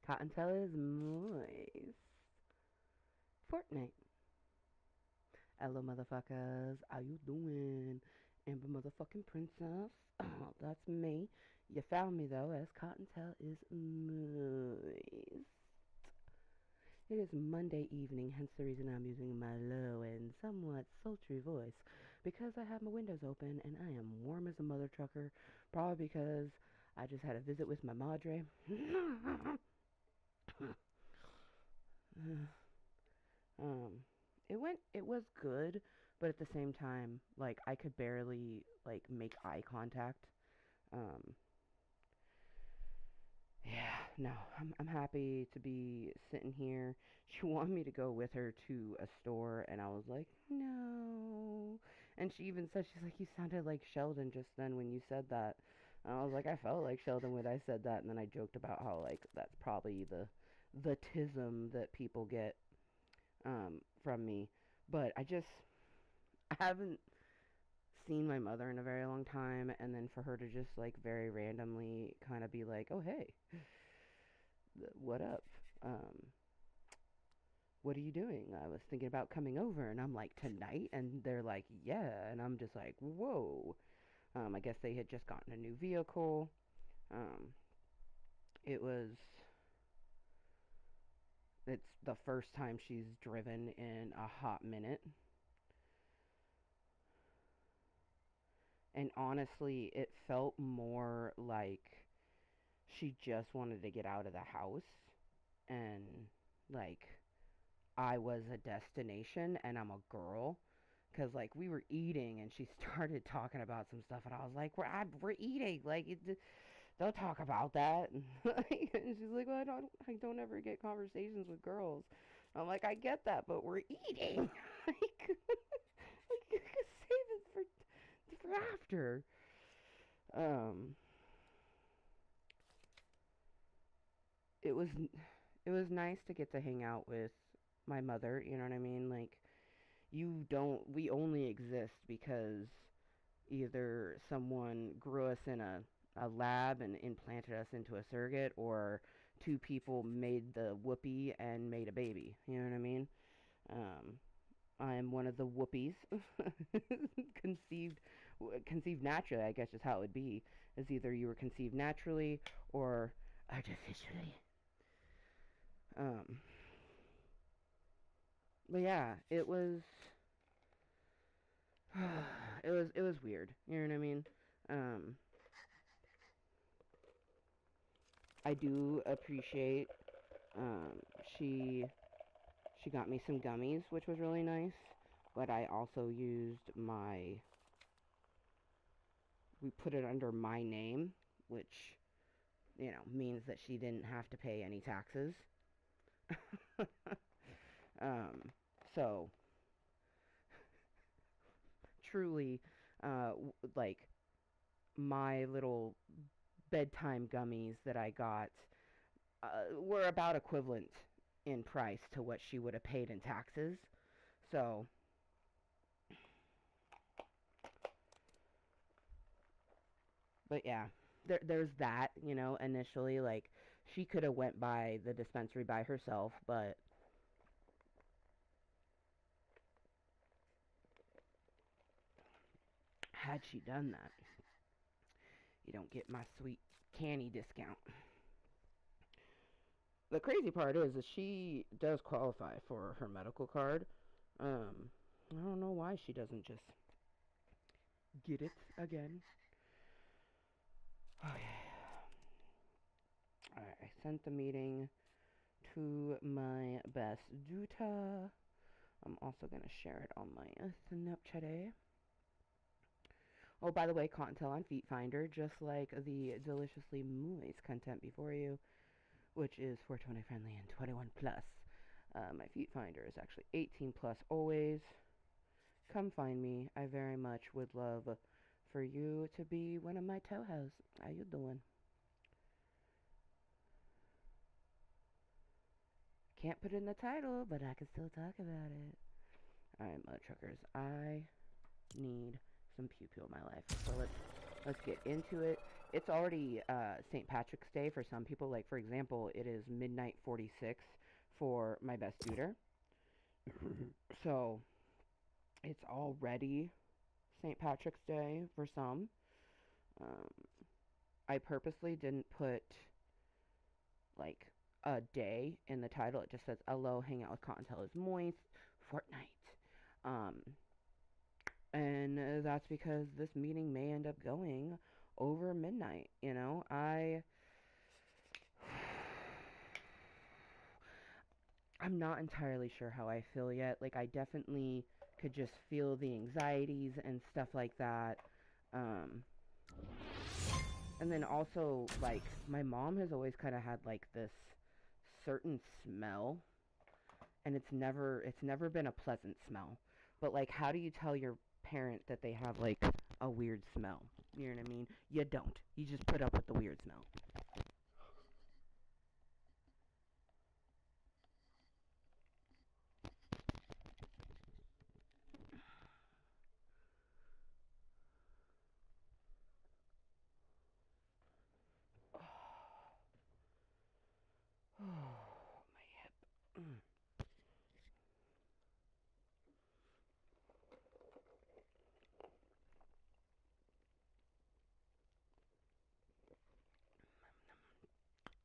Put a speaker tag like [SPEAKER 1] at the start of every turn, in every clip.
[SPEAKER 1] Kottontale is moist. Fortnite. Ello motherfuckers, how you doing? Amber motherfucking princess. Oh, that's me. You found me though, as Kottontale is moist. It is Monday evening, hence the reason I'm using my low and somewhat sultry voice, because I have my windows open and I am warm as a mother trucker, probably because I just had a visit with my madre. um, it was good, but at the same time, like, I could barely, like, make eye contact. Um, Yeah, no, I'm happy to be sitting here. She wanted me to go with her to a store, and I was like, no. And she even said, she's like, you sounded like Sheldon just then when you said that. And I was like, I felt like Sheldon when I said that, and then I joked about how, like, that's probably the tism that people get from me. But I haven't seen my mother in a very long time, and then for her to just, like, very randomly kind of be like, oh, hey, what up? Um, what are you doing? I was thinking about coming over, and I'm like, tonight? And they're like, yeah. And I'm just like, whoa. I guess they had just gotten a new vehicle. Um, it was, it's the first time she's driven in a hot minute. And honestly, it felt more like she just wanted to get out of the house. And, like, I was a destination and I'm a girl. Because, like, we were eating and she started talking about some stuff, and I was like, we're eating. Like, don't talk about that. And she's like, well, I don't ever get conversations with girls. I'm like, I get that, but we're eating. Like, you can save it for after. Um, it was, it was nice to get to hang out with my mother, you know what I mean? Like, we only exist because either someone grew us in a lab and implanted us into a surrogate, or two people made the whoopee and made a baby. You know what I mean? Um, I am one of the whoopies. conceived conceived naturally, I guess is how it would be. Is either you were conceived naturally or artificially. Um, but yeah, it was weird. You know what I mean? Um, I do appreciate she got me some gummies, which was really nice. But I also used we put it under my name, which, means that she didn't have to pay any taxes. um, so, truly, like, my little bedtime gummies that I got were about equivalent in price to what she would have paid in taxes. So, but yeah, there's that. Initially, like, she could have went by the dispensary by herself, but had she done that, you don't get my sweet candy discount. The crazy part is she does qualify for her medical card. I don't know why she doesn't just get it again. Okay. Alright, I sent the meeting to my best Duta. I'm also going to share it on my Snapchat. Oh, by the way, Kottontale on Feet Finder, just like the deliciously moist content before you, which is 420 friendly and 21 plus. My Feet Finder is actually 18 plus always. Come find me. I very much would love for you to be one of my toehoes. How you doing? Can't put it in the title, but I can still talk about it. Alright, mother truckers, I need some pew pew in my life. So let's get into it. it's already St. Patrick's Day for some people. Like, for example, it is midnight 46 for my best tutor. So it's already St. Patrick's Day for some. Um, I purposely didn't put like a day in the title. It just says Ello, Hangout with Kottontale is Mooiisstt, Fortnite. And that's because this meeting may end up going over midnight. I'm not entirely sure how I feel yet. Like, I definitely could just feel the anxieties and stuff like that. Um, and then also, like, my mom has always kind of had like this certain smell, and it's never been a pleasant smell. But like, how do you tell your parent that they have like a weird smell? You know what I mean? You don't. You just put up with the weird smell. Oh, my hip.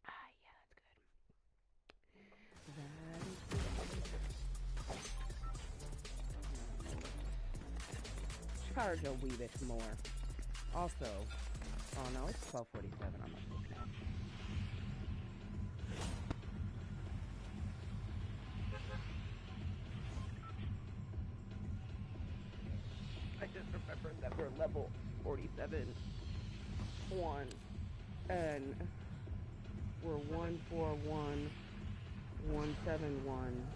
[SPEAKER 1] Ah, yeah, that's good. That is good. Charge a wee bit more. Also, oh no, it's 12:47. I'm not looking at. I just remembered that we're level 47 1, and we're 141171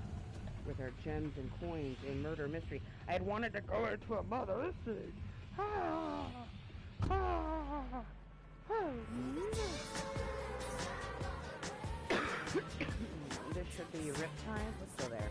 [SPEAKER 1] with our gems and coins in murder mystery. I had wanted to go into a murder mystery. Ah, ah, ah. This should be rip time. Let's go there.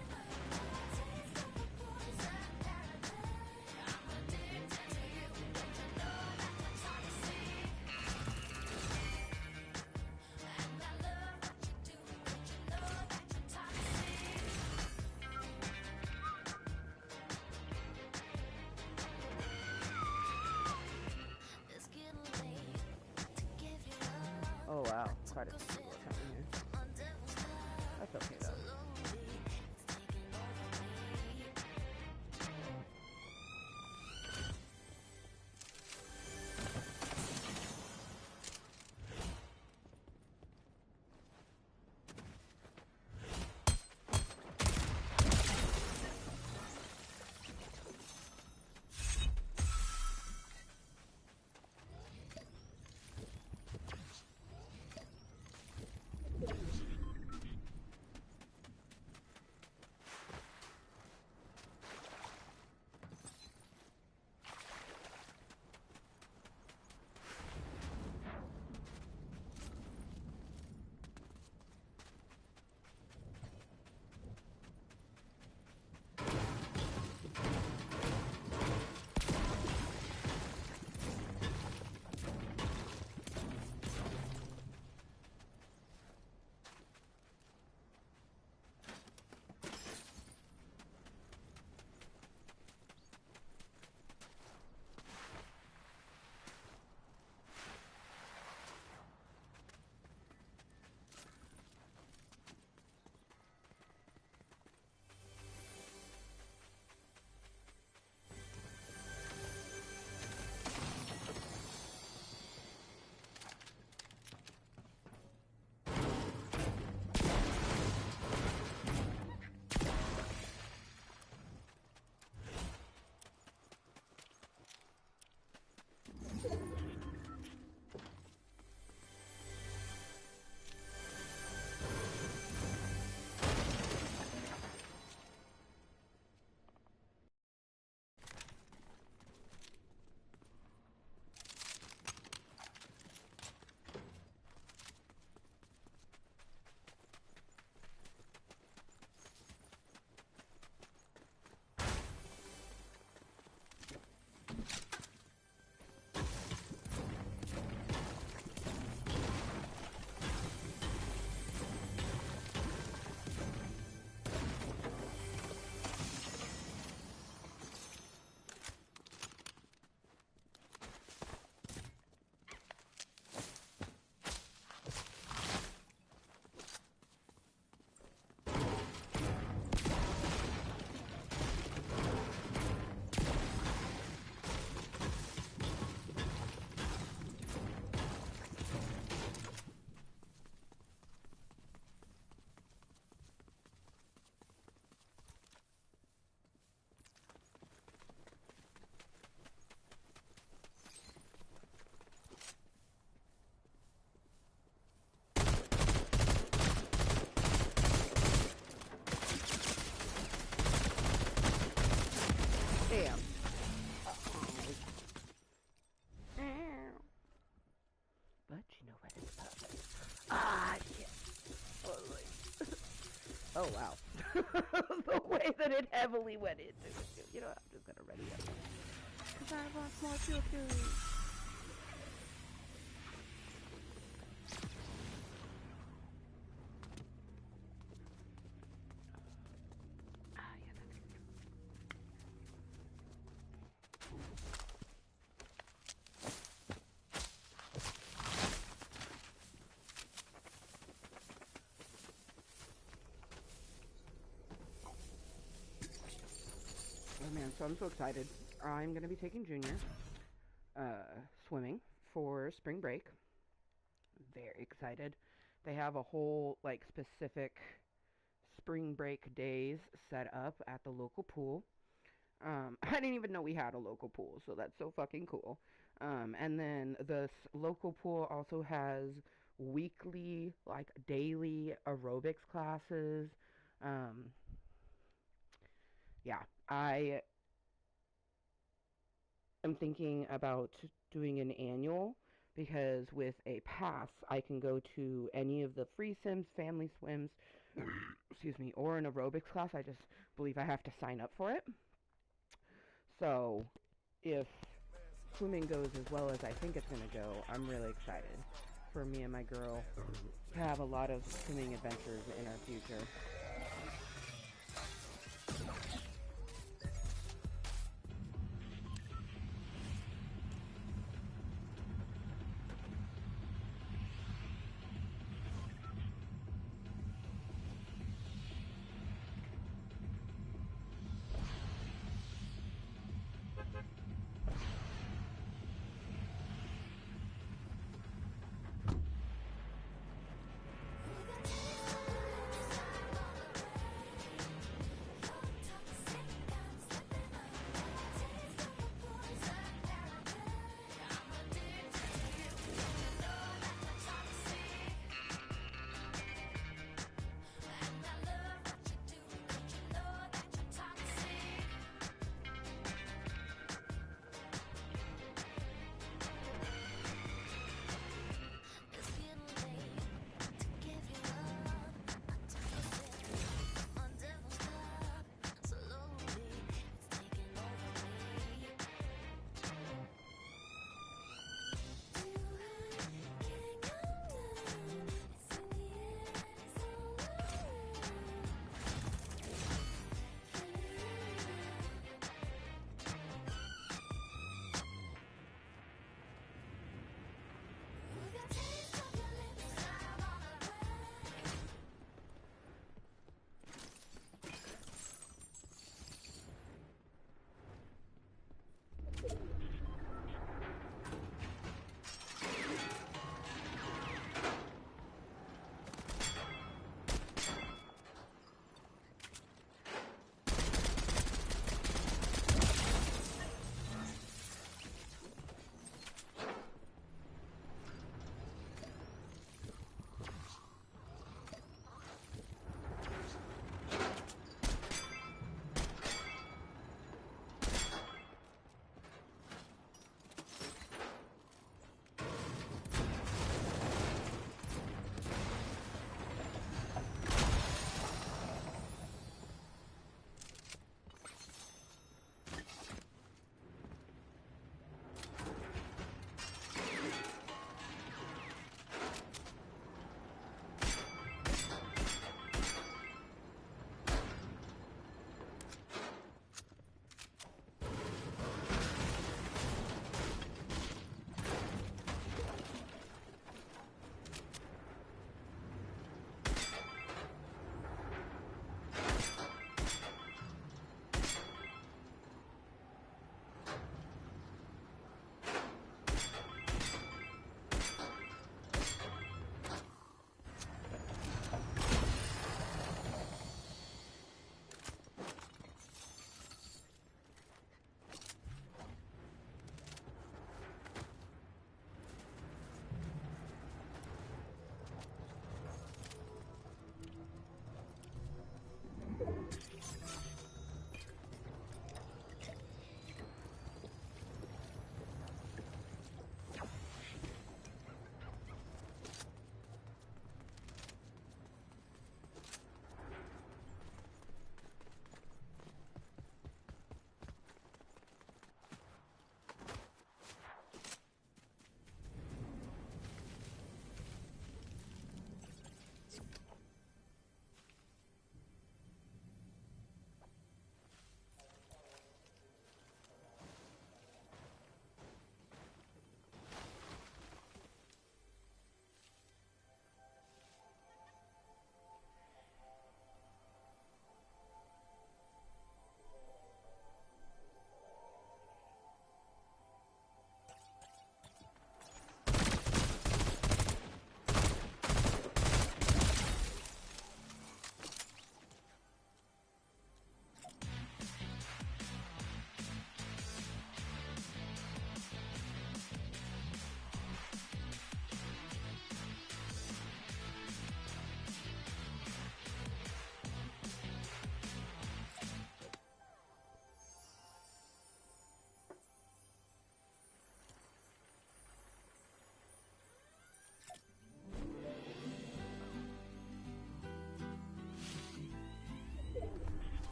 [SPEAKER 1] Oh wow, quite a few people are coming here. That's okay though. Oh, wow. The way that it heavily went into it. You know what? I'm just going to ready up. Because I want more choo-choo. Oh man, so I'm so excited. I'm gonna be taking Junior swimming for spring break. Very excited. They have a whole like specific spring break days set up at the local pool. I didn't even know we had a local pool, so that's so fucking cool. And then the local pool also has weekly, like daily aerobics classes. Um, yeah, I am thinking about doing an annual because with a pass, I can go to any of the free sims, family swims, excuse me, or an aerobics class. I just believe I have to sign up for it. So if swimming goes as well as I think it's going to go, I'm really excited for me and my girl to have a lot of swimming adventures in our future.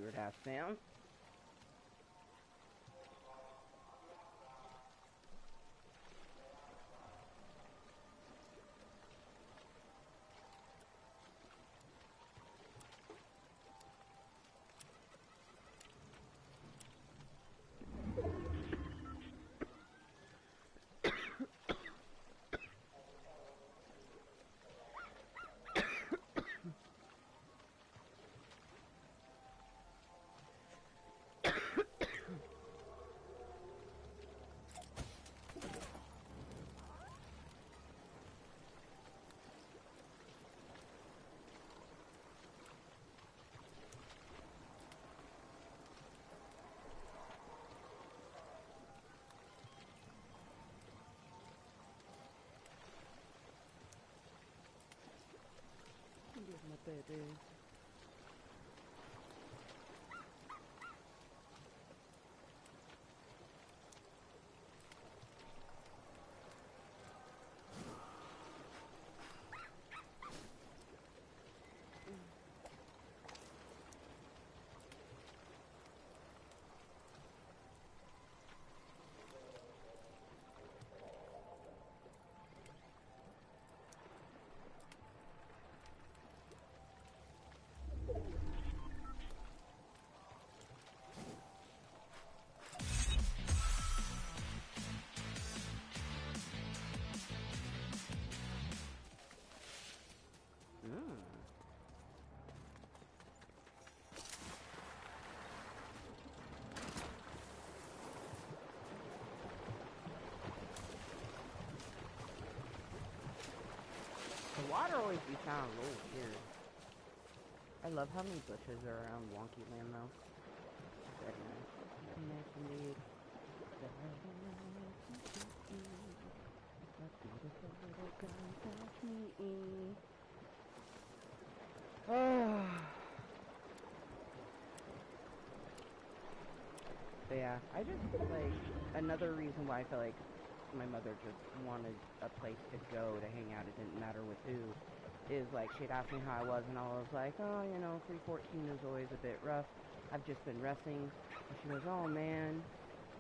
[SPEAKER 1] weird ass sound. Here's my baby. The water always be sounding a little weird. I love how many bushes are around Wonky Land though. Very nice. Very nice indeed. But yeah, I just, like, another reason why I feel like my mother just wanted a place to go to hang out, it didn't matter with who, is, like, she'd ask me how I was, and I was like, oh, you know, 314 is always a bit rough. I've just been resting. And she goes, oh, man.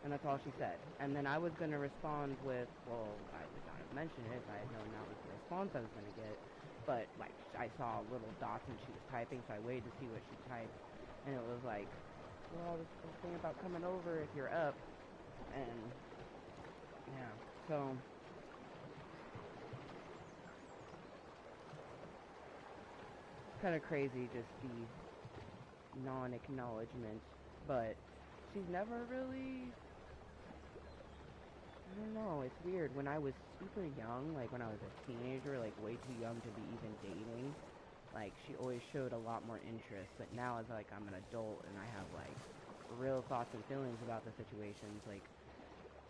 [SPEAKER 1] And that's all she said. And then I was going to respond with, well, I would not have mentioned it if I had known that was the response I was going to get. But, like, I saw little dots and she was typing, so I waited to see what she typed. And it was like, well, I was thinking about coming over if you're up. And, yeah, so it's kind of crazy, just the non-acknowledgement. But she's never really, I don't know, it's weird. When I was super young, like when I was a teenager, like way too young to be even dating, like she always showed a lot more interest. But now as like I'm an adult and I have like real thoughts and feelings about the situations, like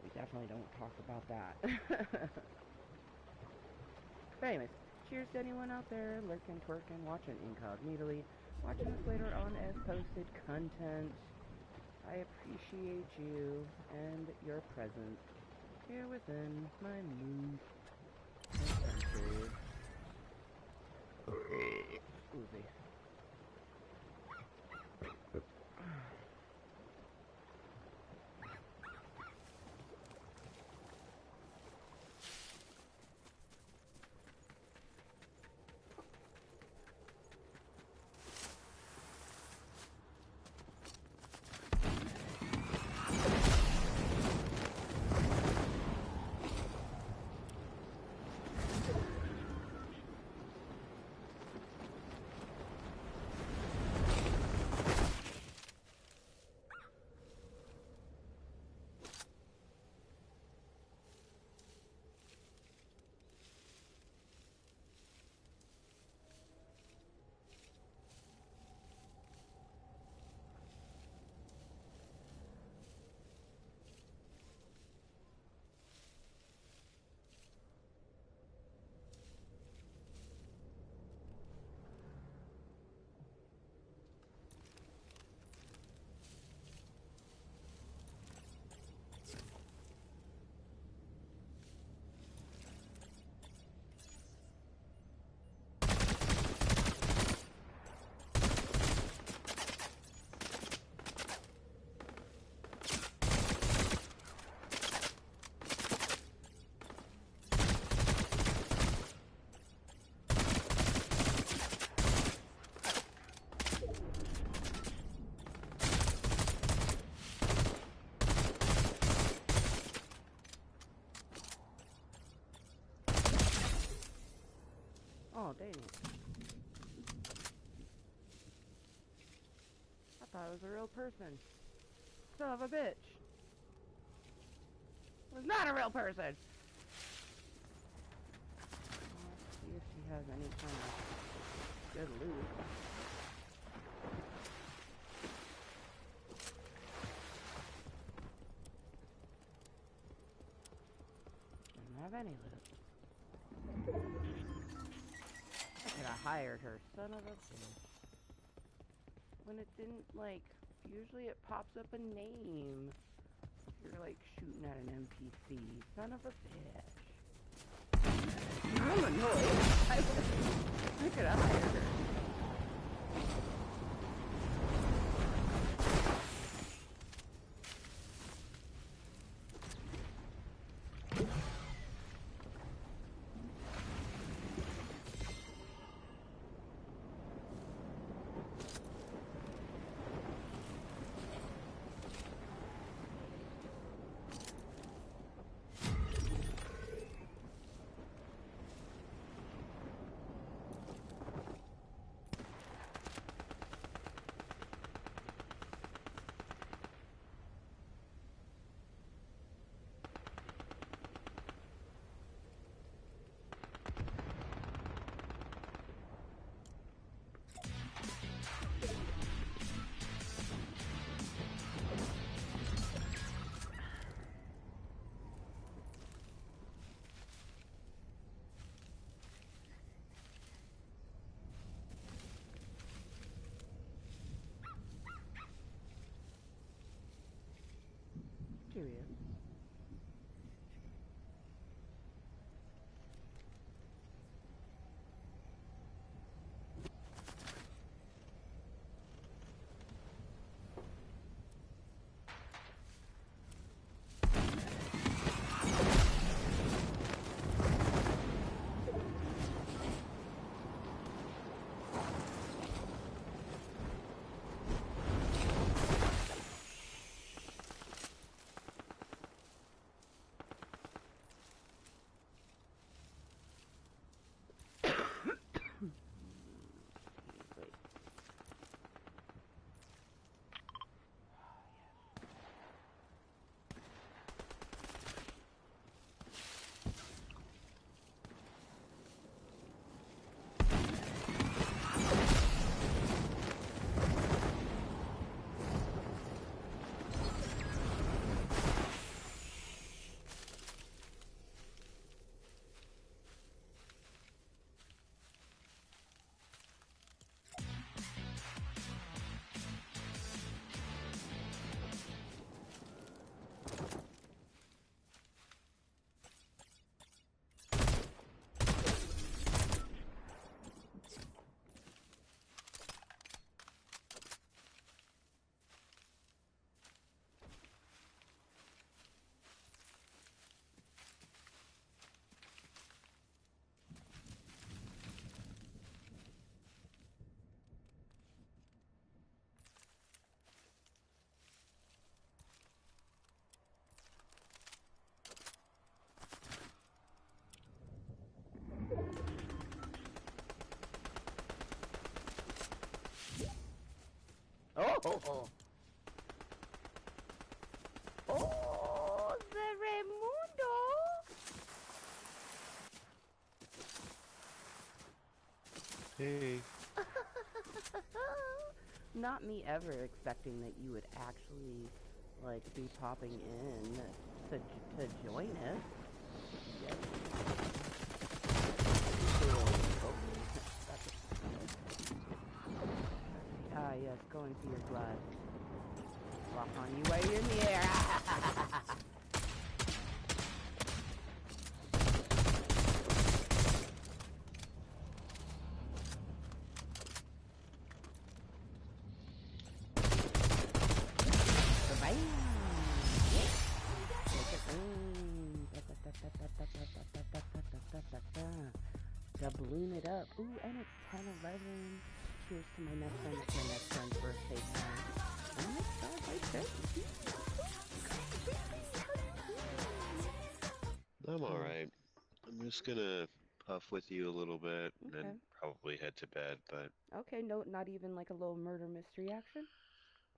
[SPEAKER 1] we definitely don't talk about that. But anyways, cheers to anyone out there lurking, twerking, watching incognitally, watching this later on as posted content. I appreciate you and your presence here within my mood. Excuse me. it was a real person. Son of a bitch. It was not a real person. Let's see if she has any kind of good loot. Doesn't have any loot. I could have hired her, son of a bitch. When it didn't, like, usually it pops up a name if you're, like, shooting at an NPC. Son of a bitch. I'm annoyed. I could have hired her. Here he is. Oh! Oh, the Raimundo!
[SPEAKER 2] Hey.
[SPEAKER 1] Not me ever expecting that you would actually, like, be popping in to join us. Yes. Ah, yes, go into your blood. Walk on you while you're near. Doubling it up. Ooh, and it's 10:11. Cheers to my next friend. It's my next friend's birthday time. Oh my god, my turkey.
[SPEAKER 2] I'm alright. I'm just gonna puff with you a little bit and
[SPEAKER 1] Okay.
[SPEAKER 2] then probably head to bed, but
[SPEAKER 1] Okay, no, not even like a little murder mystery action?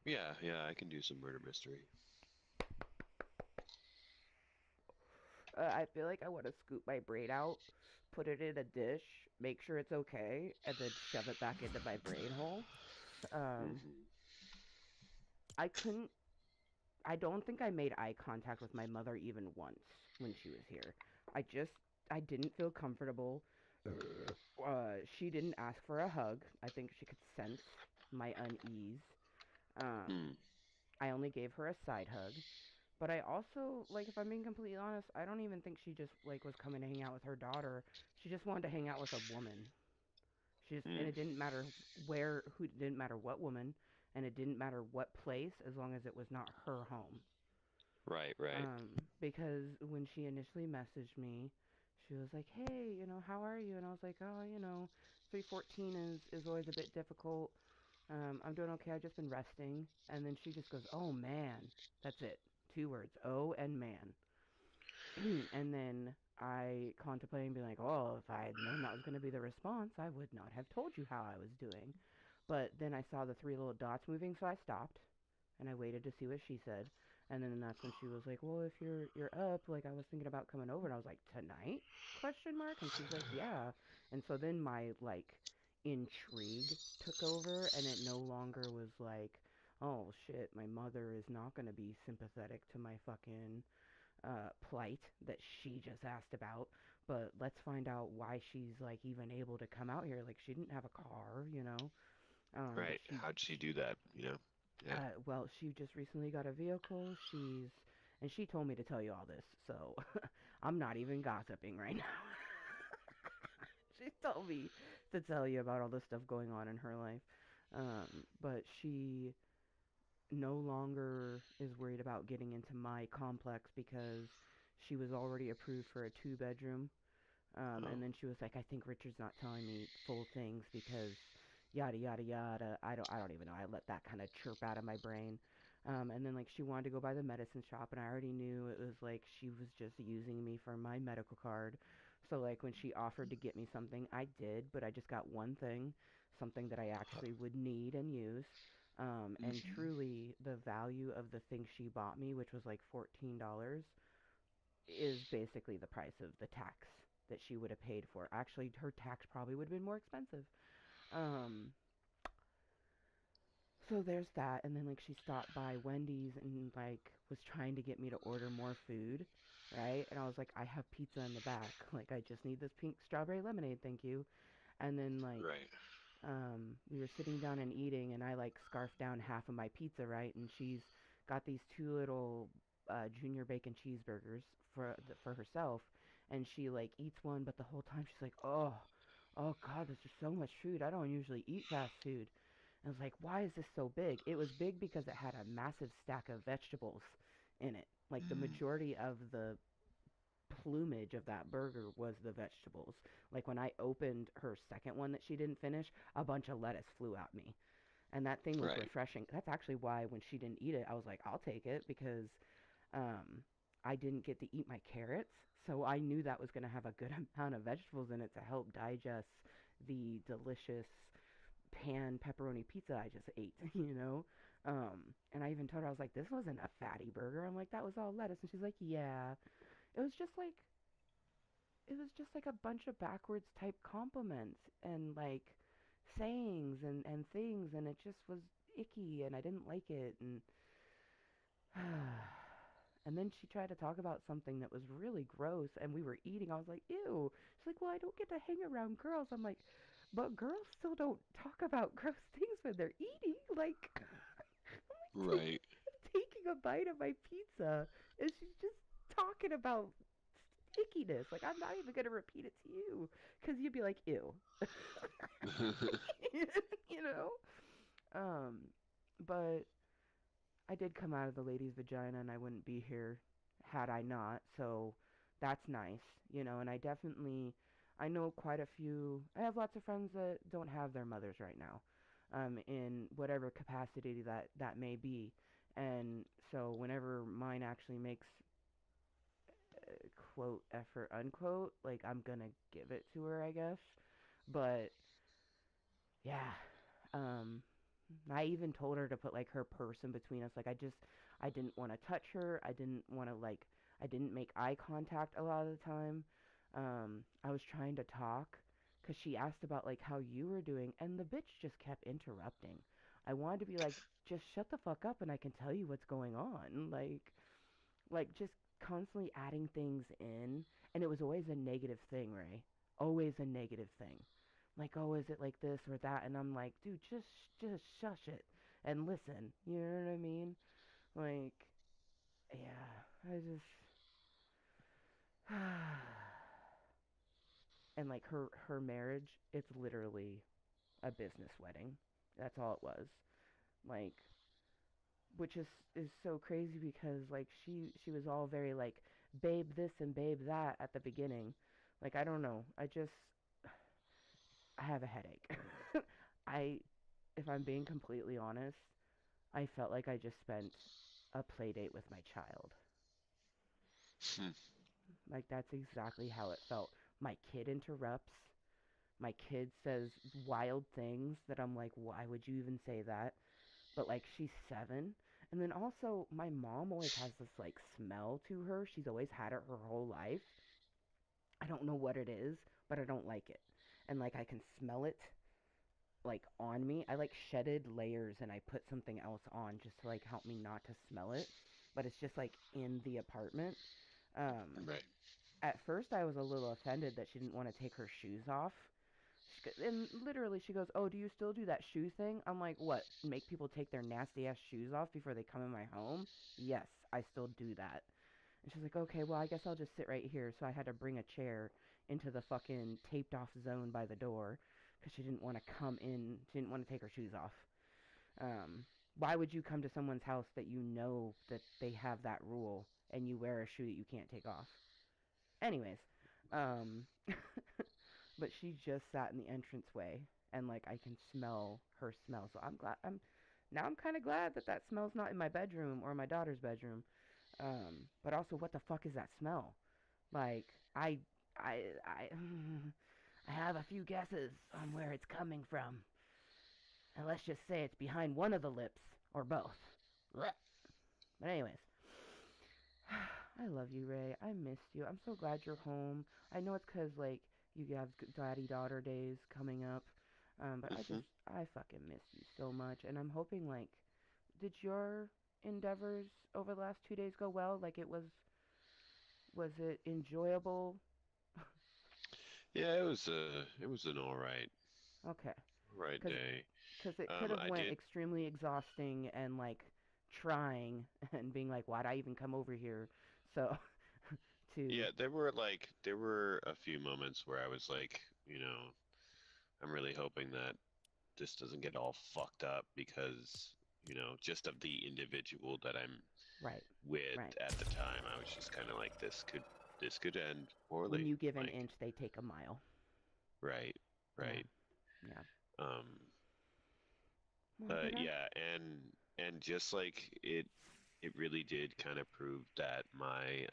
[SPEAKER 2] Yeah, yeah, I can do some murder mystery.
[SPEAKER 1] I feel like I want to scoop my brain out, put it in a dish, make sure it's okay, and then shove it back into my brain hole. Um,
[SPEAKER 2] Hmm.
[SPEAKER 1] I couldn't. I don't think I made eye contact with my mother even once when she was here. I just. I didn't feel comfortable. She didn't ask for a hug. I think she could sense my unease.
[SPEAKER 2] Hmm.
[SPEAKER 1] Um, I only gave her a side hug. But I also, like, if I'm being completely honest, I don't even think she just, like, was coming to hang out with her daughter. She just wanted to hang out with a woman. She just, and
[SPEAKER 2] Hmm.
[SPEAKER 1] it didn't matter it didn't matter what woman, and it didn't matter what place, as long as it was not her home.
[SPEAKER 2] Right, right.
[SPEAKER 1] Because when she initially messaged me, she was like, "Hey, how are you?" And I was like, "Oh, 314 is always a bit difficult. I'm doing okay. I've just been resting." And then she just goes, "Oh man." That's it. 2 words. Oh and man. And then I contemplated and being like, "Oh, if I had known that was going to be the response, I would not have told you how I was doing." But then I saw the three little dots moving, so I stopped and I waited to see what she said. And then that's when she was like, "Well, if you're up, like I was thinking about coming over." And I was like, "Tonight?" Question mark. And she's like, "Yeah." And so then my like intrigue took over, and it no longer was like, "Oh shit, my mother is not going to be sympathetic to my fucking plight that she just asked about, but let's find out why she's like even able to come out here. Like she didn't have a car. But
[SPEAKER 2] Right.
[SPEAKER 1] she,
[SPEAKER 2] How'd she do that, you know? Yeah.
[SPEAKER 1] well, she just recently got a vehicle. And she told me to tell you all this, so I'm not even gossiping right now. She told me to tell you about all the stuff going on in her life. But she no longer is worried about getting into my complex because she was already approved for a 2 bedroom. And
[SPEAKER 2] Oh,
[SPEAKER 1] then she was like, "I think Richard's not telling me full things because yada yada yada." I don't even know. I let that kind of chirp out of my brain. And then like she wanted to go by the medicine shop, and I already knew it was like she was just using me for my medical card. So like when she offered to get me something, I did, but I just got one thing, something that I actually would need and use. And
[SPEAKER 2] hmm.
[SPEAKER 1] truly, the value of the thing she bought me, which was like $14, is basically the price of the tax that she would have paid for. Actually, her tax probably would have been more expensive. Um, so there's that, and then like she stopped by Wendy's and like was trying to get me to order more food, right? And I was like, "I have pizza in the back. Like I just need this pink strawberry lemonade, thank you." And then like
[SPEAKER 2] Right.
[SPEAKER 1] we were sitting down and eating, and I like scarfed down half of my pizza, right? And she's got these two little junior bacon cheeseburgers for herself, and she like eats one, but the whole time she's like, "Oh God, there's just so much food. I don't usually eat fast food." And I was like, "Why is this so big?" It was big because it had a massive stack of vegetables in it. Like the
[SPEAKER 2] Mm.
[SPEAKER 1] majority of the plumage of that burger was the vegetables. Like when I opened her second one that she didn't finish, a bunch of lettuce flew at me. And that thing was
[SPEAKER 2] Right.
[SPEAKER 1] refreshing. That's actually why when she didn't eat it, I was like, "I'll take it," because um I didn't get to eat my carrots. So I knew that was going to have a good amount of vegetables in it to help digest the delicious pan pepperoni pizza I just ate, you know? And I even told her, I was like, "This wasn't a fatty burger." I'm like, "That was all lettuce." And she's like, "Yeah." It was just like it was just like a bunch of backwards type compliments and like sayings and things, and it just was icky and I didn't like it. And and then she tried to talk about something that was really gross, and we were eating. I was like, "Ew." She's like, "Well, I don't get to hang around girls." I'm like, "But girls still don't talk about gross things when they're eating." Like I'm like
[SPEAKER 2] Right.
[SPEAKER 1] taking a bite of my pizza, and she's just talking about ickiness. Like I'm not even gonna repeat it to you because you'd be like, "Ew," you know. Um, but I did come out of the lady's vagina, and I wouldn't be here had I not. So that's nice. And I know quite a few. I have lots of friends that don't have their mothers right now, in whatever capacity that may be. And so whenever mine actually makes quote effort unquote, like I'm gonna give it to her, I guess. But yeah, um, I even told her to put like her purse in between us. Like I didn't want to touch her. I didn't want to like, I didn't make eye contact a lot of the time. I was trying to talk because she asked about like how you were doing, and the bitch just kept interrupting. I wanted to be like, just shut the fuck up, and I can tell you what's going on. Like just constantly adding things in, and it was always a negative thing, Ray. Always a negative thing. Like, oh, is it like this or that? And I'm like, dude, just shush it and listen. You know what I mean? Like, yeah, I just and like her marriage, it's literally a business wedding. That's all it was. Like, which is so crazy because like she was all very like babe this and babe that at the beginning. Like I don't know. I have a headache. I if I'm being completely honest, I felt like I just spent a play date with my child.
[SPEAKER 2] Hmm.
[SPEAKER 1] Like that's exactly how it felt. My kid interrupts. My kid says wild things that I'm like, why would you even say that? But like she's 7. And then also my mom always has this like smell to her. She's always had it her whole life. I don't know what it is, but I don't like it. And like I can smell it like on me. I like shedded layers and I put something else on just to like help me not to smell it. But it's just like in the apartment. Um
[SPEAKER 2] Right.
[SPEAKER 1] at first I was a little offended that she didn't want to take her shoes off. And literally she goes, "Oh, do you still do that shoe thing?" I'm like, "What? Make people take their nasty ass shoes off before they come in my home?" "Yes, I still do that." And she's like, "Okay, well, I guess I'll just sit right here." So I had to bring a chair into the fucking taped off zone by the door because she didn't want to come in. She didn't want to take her shoes off. Why would you come to someone's house that you know that they have that rule and you wear a shoe that you can't take off? Anyways, um, but she just sat in the entranceway and like I can smell her smell. So I'm glad. I'm kind of glad that that smell's not in my bedroom or my daughter's bedroom. But also, what the fuck is that smell? Like, I, I have a few guesses on where it's coming from, and let's just say it's behind one of the lips or both. Blech. But anyways, I love you, Ray. I missed you. I'm so glad you're home. I know it's 'cause like you have daddy-daughter days coming up, but
[SPEAKER 2] Hmm.
[SPEAKER 1] I fucking miss you so much, and I'm hoping like, did your endeavors over the last 2 days go well? Like was it enjoyable?
[SPEAKER 2] Yeah, it was an
[SPEAKER 1] Okay,
[SPEAKER 2] all right
[SPEAKER 1] because
[SPEAKER 2] day.
[SPEAKER 1] it could have
[SPEAKER 2] I
[SPEAKER 1] went
[SPEAKER 2] did.
[SPEAKER 1] extremely exhausting and like trying and being like, why'd I even come over here? So to
[SPEAKER 2] Yeah, there were a few moments where I was like, I'm really hoping that this doesn't get all fucked up because, just of the individual that I'm
[SPEAKER 1] right,
[SPEAKER 2] with
[SPEAKER 1] right.
[SPEAKER 2] at the time. I was just kind of like, this could end
[SPEAKER 1] When
[SPEAKER 2] poorly.
[SPEAKER 1] you give an
[SPEAKER 2] Like,
[SPEAKER 1] inch, they take a mile.
[SPEAKER 2] right,
[SPEAKER 1] Yeah,
[SPEAKER 2] right.
[SPEAKER 1] yeah.
[SPEAKER 2] Um,
[SPEAKER 1] Well, but
[SPEAKER 2] yeah, and just like it really did kind of prove that my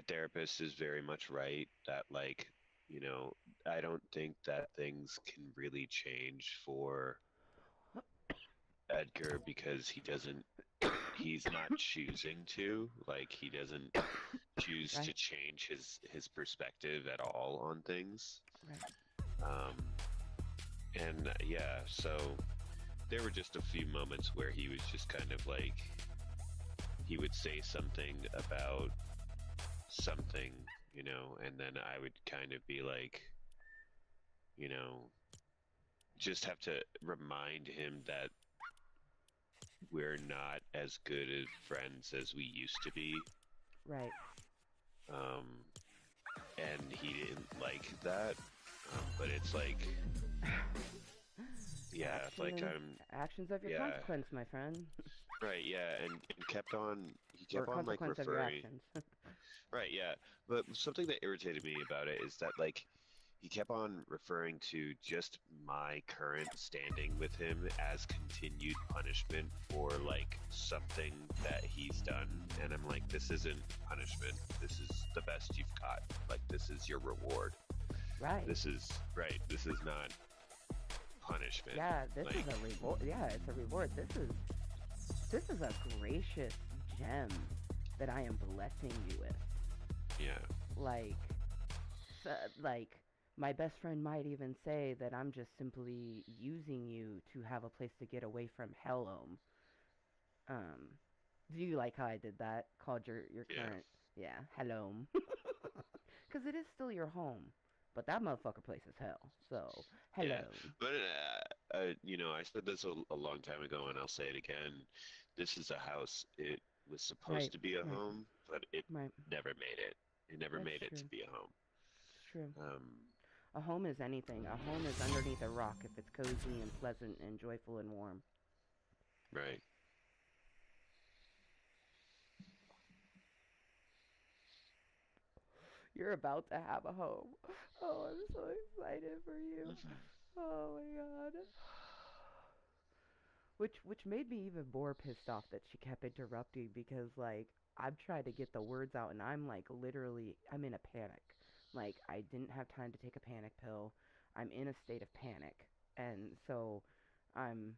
[SPEAKER 2] therapist is very much right that like, you know, I don't think that things can really change for Edgar because he's not choosing to. Like he doesn't choose to
[SPEAKER 1] right,
[SPEAKER 2] change his perspective at all on things.
[SPEAKER 1] right.
[SPEAKER 2] Um, and yeah, so there were just a few moments where he was just kind of like he would say something about something, and then I would kind of be like, you know, just have to remind him that we're not as good as friends as we used to be.
[SPEAKER 1] Right.
[SPEAKER 2] Um, and he didn't like that. But it's like, yeah, like
[SPEAKER 1] Action, actions of your
[SPEAKER 2] yeah,
[SPEAKER 1] consequence, my friend,
[SPEAKER 2] right, yeah, and he
[SPEAKER 1] or
[SPEAKER 2] kept on like
[SPEAKER 1] consequence of your
[SPEAKER 2] referring,
[SPEAKER 1] actions.
[SPEAKER 2] right, yeah, but something that irritated me about it is that like he kept on referring to just my current standing with him as continued punishment for like something that he's done, and I'm like, this isn't punishment. This is the best you've got. Like this is your reward.
[SPEAKER 1] Right.
[SPEAKER 2] This is right. This is not punishment.
[SPEAKER 1] Yeah, this
[SPEAKER 2] Like,
[SPEAKER 1] is a reward. Yeah, it's a reward. This is a gracious gem that I am blessing you with.
[SPEAKER 2] yeah,
[SPEAKER 1] Like, so, like my best friend might even say that I'm just simply using you to have a place to get away from Hellome. Um, do you like how I did that? Called your
[SPEAKER 2] yeah,
[SPEAKER 1] current, yeah, Hellome, because it is still your home, but that motherfucker place is hell. So
[SPEAKER 2] yeah.
[SPEAKER 1] Hellome,
[SPEAKER 2] But I said this a long time ago, and I'll say it again. This is a house. It was supposed
[SPEAKER 1] right,
[SPEAKER 2] to be a
[SPEAKER 1] right,
[SPEAKER 2] home, but it
[SPEAKER 1] right.
[SPEAKER 2] never made it. It never
[SPEAKER 1] That's
[SPEAKER 2] made it to
[SPEAKER 1] true.
[SPEAKER 2] be a home.
[SPEAKER 1] It's true.
[SPEAKER 2] Um,
[SPEAKER 1] A home is anything. A home is underneath a rock if it's cozy and pleasant and joyful and warm.
[SPEAKER 2] right.
[SPEAKER 1] You're about to have a home. Oh, I'm so excited for you. Oh my god. Which made me even more pissed off that she kept interrupting because like I'm trying to get the words out and I'm like literally I'm in a panic. Like I didn't have time to take a panic pill. I'm in a state of panic. And so I'm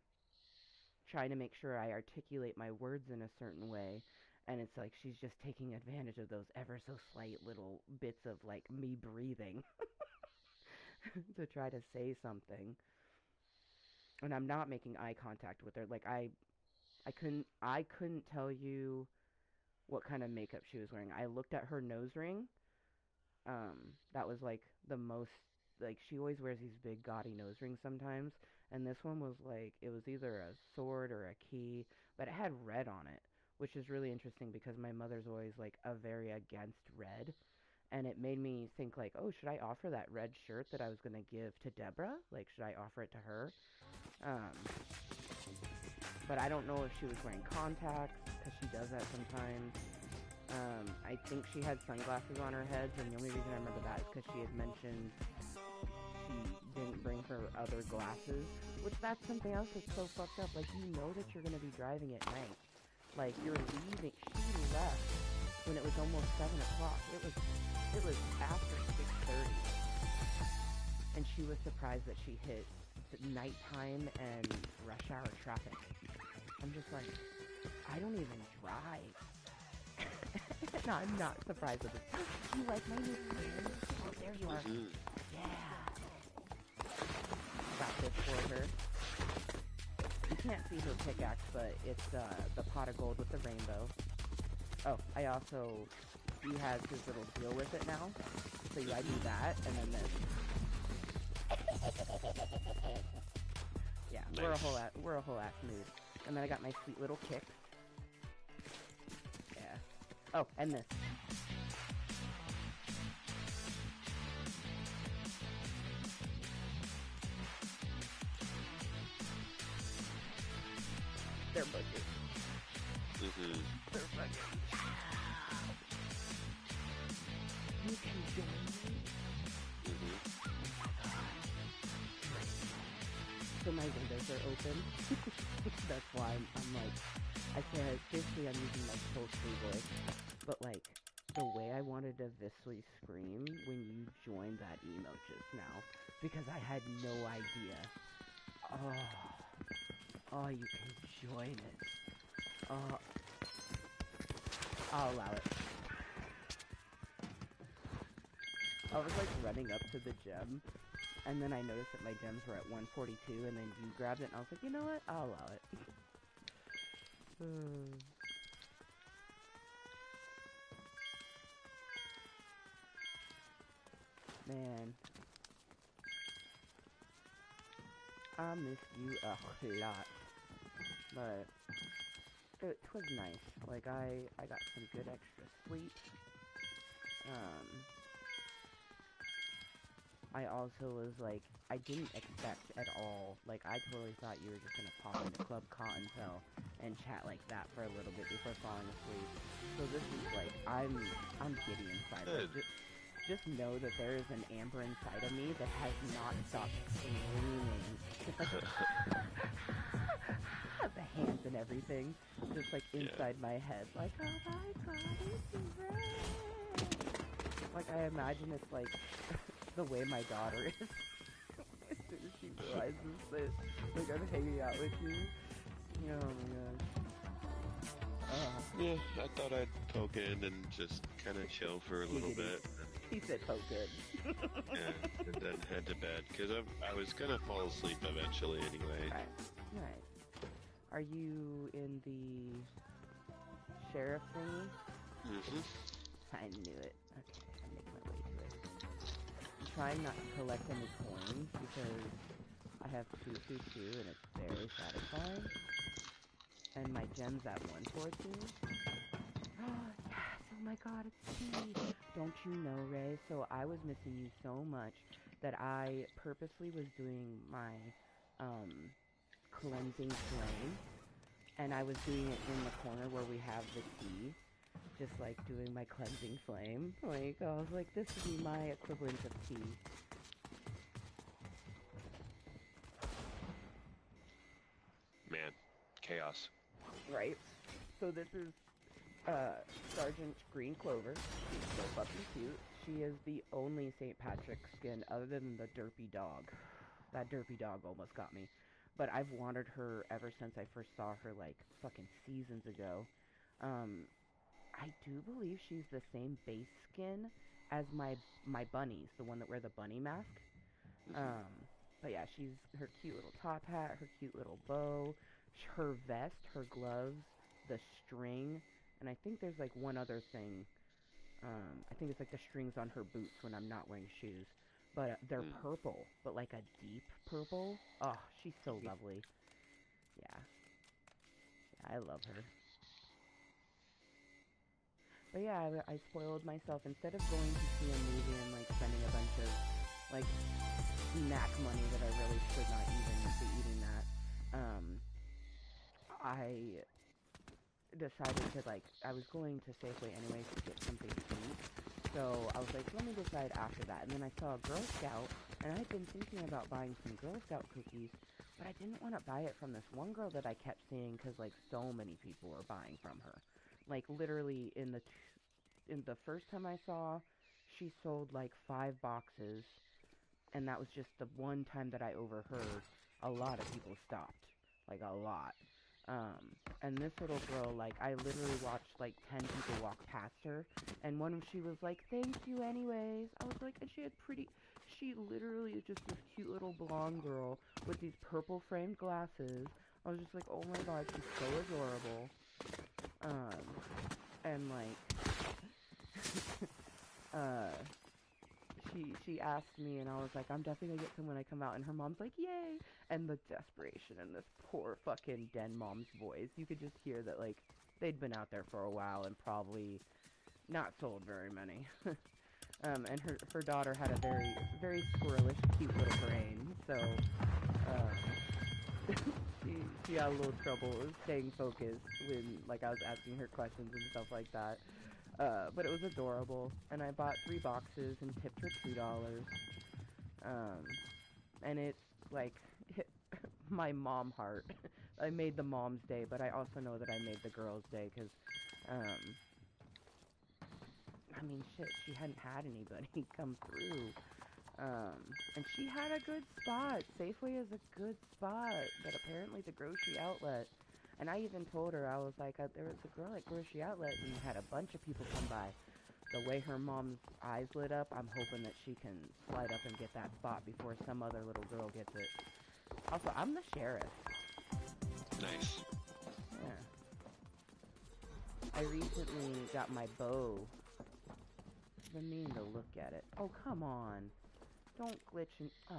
[SPEAKER 1] trying to make sure I articulate my words in a certain way. And it's like she's just taking advantage of those ever so slight little bits of like me breathing to try to say something. And I'm not making eye contact with her. Like I couldn't tell you what kind of makeup she was wearing. I looked at her nose ring. That was like the most like she always wears these big gaudy nose rings sometimes, and this one was like it was either a sword or a key, but it had red on it, which is really interesting because my mother's always like a very against red, and it made me think like, oh, should I offer that red shirt that I was gonna give to Deborah? Like, should I offer it to her? Um, but I don't know if she was wearing contacts because she does that sometimes. I think she had sunglasses on her head, and the only reason I remember that is because she had mentioned she didn't bring her other glasses, which that's something else that's so fucked up. Like, you know that you're going to be driving at night. Like, you're leaving. She left when it was almost 7 o'clock. It was after 6:30, and she was surprised that she hit nighttime and rush hour traffic. I'm just like, I don't even drive. No, I'm not surprised with this. Do you like my new friend? Oh, there you are.
[SPEAKER 2] Hmm.
[SPEAKER 1] Yeah. Got this for her. You can't see her pickaxe, but it's the pot of gold with the rainbow. Oh, I also, he has his little deal with it now. So I do that, and then this. Yeah,
[SPEAKER 2] Nice.
[SPEAKER 1] we're a whole ass mood. And then I got my sweet little kicks. Yeah. Oh, and this. They're bushes.
[SPEAKER 2] Hmm.
[SPEAKER 1] They're fucking. You can join me.
[SPEAKER 2] Hmm.
[SPEAKER 1] So my windows are open. That's why I'm like, I said, basically I'm using my sultry voice, but like, the way I wanted to viscerally scream when you joined that emote just now, because I had no idea. Oh, you can join it. Oh, I'll allow it. I was like running up to the gem, and then I noticed that my gems were at 142, and then you grabbed it, and I was like, you know what? I'll allow it. Man, I miss you a lot, but it was nice. Like, I got some good extra sleep. Um, I also was like, I didn't expect at all. Like, I totally thought you were just gonna pop into Club Kottontale and chat like that for a little bit before falling asleep. So this is like, I'm giddy inside. Like,
[SPEAKER 2] Good.
[SPEAKER 1] just know that there is an Amber inside of me that has not stopped screaming. Just like the hands and everything, just like
[SPEAKER 2] Yeah.
[SPEAKER 1] inside my head. Like, oh my god, it's red. Like I imagine it's like the way my daughter is as soon as she realize this, that, like, I'm hanging out with you. Oh my gosh.
[SPEAKER 2] Yeah, I thought I'd poke in and just kind of chill for a little
[SPEAKER 1] Giggity.
[SPEAKER 2] bit,
[SPEAKER 1] He said poke good.
[SPEAKER 2] and then head to bed because I was gonna fall asleep eventually anyway.
[SPEAKER 1] Right. Right. Are you in the sheriff thingy?
[SPEAKER 2] Mm-hmm.
[SPEAKER 1] I knew it. Okay, I'm making my way to it. I'm trying not to collect any coins because I have 222 and it's very satisfying. And my gem's at 142. Oh, yes! Oh my god, it's tea! Don't you know, Ray? So I was missing you so much that I purposely was doing my cleansing flame, and I was doing it in the corner where we have the tea, just like doing my cleansing flame. Like, I was like, this would be my equivalent of tea.
[SPEAKER 2] Man, chaos.
[SPEAKER 1] Right? So this is Sergeant Green Clover. She's so fucking cute. She is the only St. Patrick's skin other than the derpy dog. That derpy dog almost got me. But I've wanted her ever since I first saw her, like, fucking seasons ago. I do believe she's the same base skin as my bunnies, the one that wear the bunny mask. But yeah, she's her cute little top hat, her cute little bow, her vest, her gloves, the string, and I think there's like one other thing. I think it's like the strings on her boots when I'm not wearing shoes. But they're purple, but like a deep purple. Oh, she's so lovely. Yeah, yeah, I love her. But yeah, I spoiled myself. Instead of going to see a movie and like spending a bunch of like snack money that I really should not even be eating that, I decided to like, I was going to Safeway anyways to get something to eat. So I was like, let me decide after that. And then I saw a Girl Scout, and I had been thinking about buying some Girl Scout cookies, but I didn't want to buy it from this one girl that I kept seeing because like so many people were buying from her. Like literally in the first time I saw, she sold like 5 boxes, and that was just the one time that I overheard. A lot of people stopped, like a lot. And this little girl, like, I literally watched like 10 people walk past her, and one of she was like, "Thank you, anyways." I was like, and she literally is just this cute little blonde girl with these purple framed glasses. I was just like, oh my god, she's so adorable. And like, uh, she asked me, and I was like, I'm definitely gonna get some when I come out. And her mom's like, yay! And the desperation in this poor fucking den mom's voice, you could just hear that like they'd been out there for a while and probably not sold very many. And her daughter had a very squirrelish, cute little brain, so she had a little trouble staying focused when like I was asking her questions and stuff like that. But it was adorable, and I bought 3 boxes and tipped her $2. Um, and it's like hit my mom heart. I made the mom's day, but I also know that I made the girl's day because, um, I mean, shit, she hadn't had anybody come through. And she had a good spot. Safeway is a good spot, but apparently the grocery outlet. And I even told her, I was like, there was a girl at grocery outlet and had a bunch of people come by. The way her mom's eyes lit up, I'm hoping that she can slide up and get that spot before some other little girl gets it. Also, I'm the sheriff.
[SPEAKER 2] Nice.
[SPEAKER 1] Yeah. I recently got my bow. I've been meaning to look at it. Oh, come on. Don't glitch and... Oh.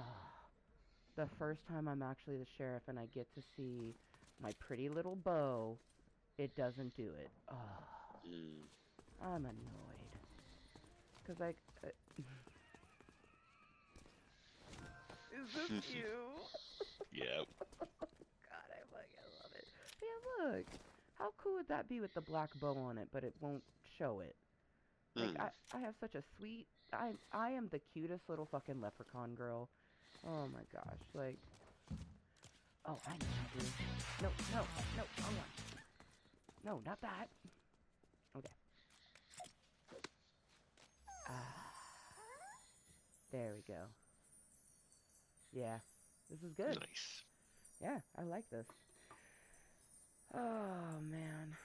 [SPEAKER 1] The first time I'm actually the sheriff and I get to see my pretty little bow, it doesn't do it. Oh. I'm annoyed. Because I... Is this you?
[SPEAKER 2] Yep.
[SPEAKER 1] God, I fucking love it. Yeah, look. How cool would that be with the black bow on it, but it won't show it? Like, I have such a sweet... I am the cutest little fucking leprechaun girl. Oh my gosh, like... Oh, I know you do. No, no, no, wrong one. No, not that. Okay. Ah, there we go. Yeah. This is good.
[SPEAKER 2] Nice.
[SPEAKER 1] Yeah, I like this. Oh man,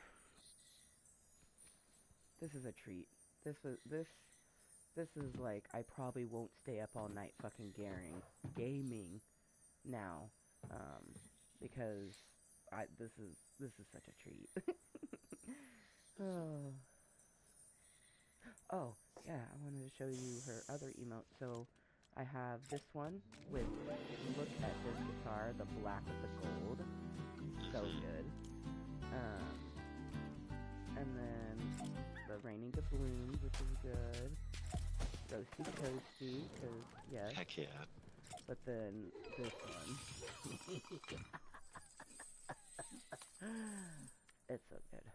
[SPEAKER 1] this is a treat. This was this is like I probably won't stay up all night fucking gaming now, um, because this is such a treat. Oh, oh yeah, I wanted to show you her other emote. So I have this one with look at this guitar, the black with the gold, so good. Um, and then the Raining Doubloons, which is good. Roasty Toasty, because yes.
[SPEAKER 2] Heck yeah.
[SPEAKER 1] But then this one. It's so good.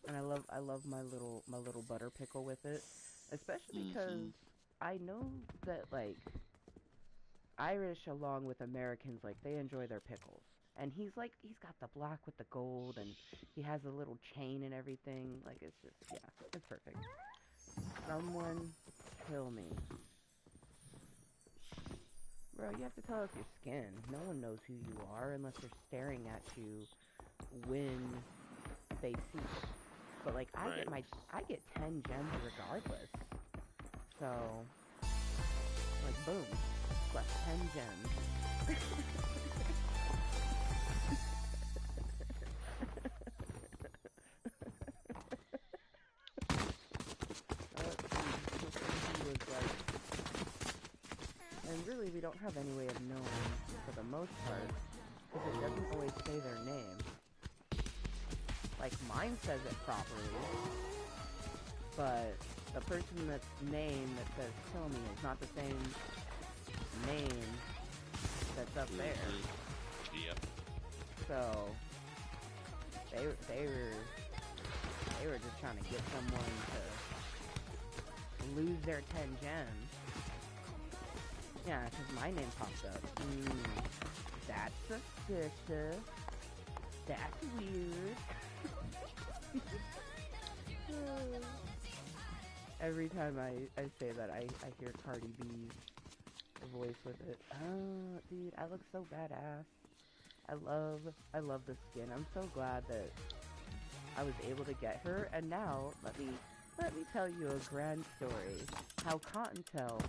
[SPEAKER 1] And I love my little butter pickle with it. Especially because I know that like Irish along with Americans, like they enjoy their pickles. And he's got the black with the gold and he has a little chain and everything. Like it's just, yeah, it's perfect. Someone kill me. Bro, you have to tell us your skin. No one knows who you are unless they're staring at you when they see it. But like I get 10 gems regardless. So like boom, plus 10 gems. And really, we don't have any way of knowing for the most part, because it doesn't always say their name. Like, mine says it properly, but the person that's name that says kill me is not the same name that's up there.
[SPEAKER 2] Yep.
[SPEAKER 1] So, they were just trying to get someone to lose their 10 gems. Yeah, because my name pops up. That's suspicious. That's weird. Every time I say that, I hear Cardi B's voice with it. Oh, dude, I look so badass. I love the skin. I'm so glad that I was able to get her. And now, let me tell you a grand story. How Kottontale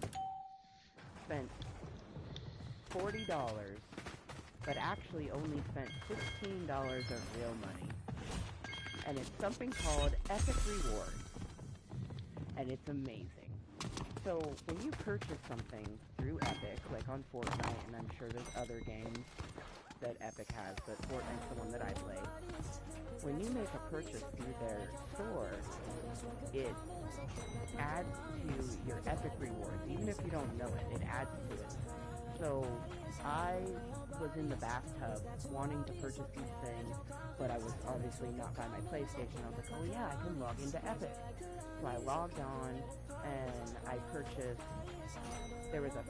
[SPEAKER 1] spent $40, but actually only spent $15 of real money. And it's something called Epic Rewards. And it's amazing. So when you purchase something through Epic, like on Fortnite, and I'm sure there's other games that Epic has, but Fortnite's the one that I play. When you make a purchase through their store, it adds to your Epic rewards, even if you don't know it, it adds to it. So I was in the bathtub wanting to purchase these things, but I was obviously not by my PlayStation. I was like, oh yeah, I can log into Epic. So I logged on and I purchased, there was a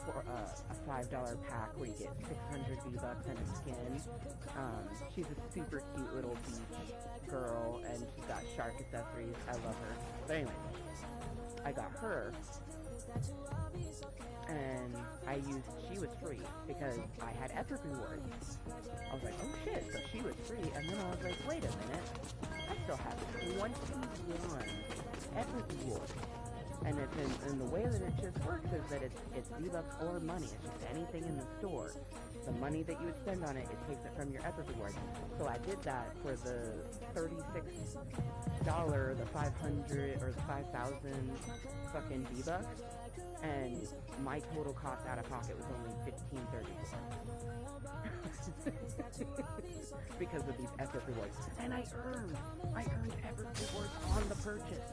[SPEAKER 1] $5 pack where you get 600 V-Bucks and a skin. She's a super cute little beach girl and she's got shark accessories. I love her. But anyway, I got her and she was free because I had Epic rewards. I was like, oh shit, so she was free, and then I was like, wait a minute, I still have 21 Epic rewards. And and the way that it just works is that it's V-Bucks or money. It's just anything in the store. The money that you would spend on it, it takes it from your Epic rewards. So I did that for the $36, the 500 or the 5,000 fucking V-Bucks, and my total cost out of pocket was only $15.34 because of these Epic rewards. And I earned Epic rewards on the purchase.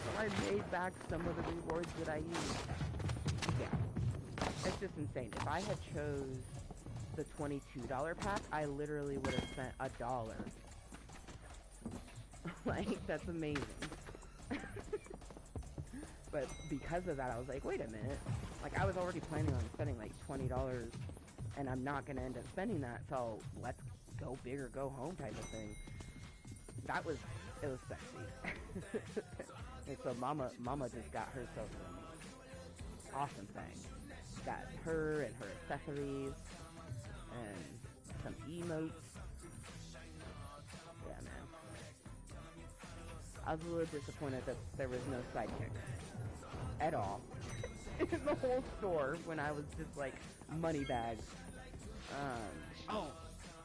[SPEAKER 1] So I made back some of the rewards that I used. Yeah. It's just insane. If I had chose the $22 pack, I literally would have spent $1. Like, that's amazing. But because of that, I was like, wait a minute. Like, I was already planning on spending like $20, and I'm not going to end up spending that, so let's go big or go home type of thing. It was sexy. And so mama just got herself awesome thing. Got her and her accessories and some emotes. Yeah, man. I was a little disappointed that there was no sidekick at all in the whole store when I was just like money bags. Oh,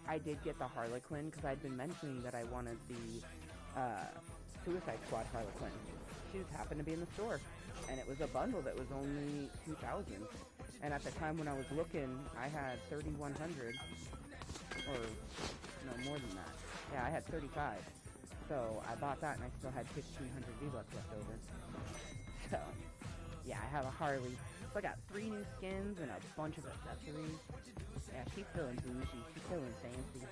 [SPEAKER 1] I did get the Harlequin because I'd been mentioning that I wanted the Suicide Squad Harlequin. She just happened to be in the store, and it was a bundle that was only 2,000. And at the time when I was looking, I had 3,100, or no, more than that. Yeah, I had 35. So I bought that, and I still had 1,500 V-Bucks left over. So yeah, I have a Harley. So I got 3 new skins and a bunch of accessories. Yeah, she's feeling bougie. She's feeling fancy.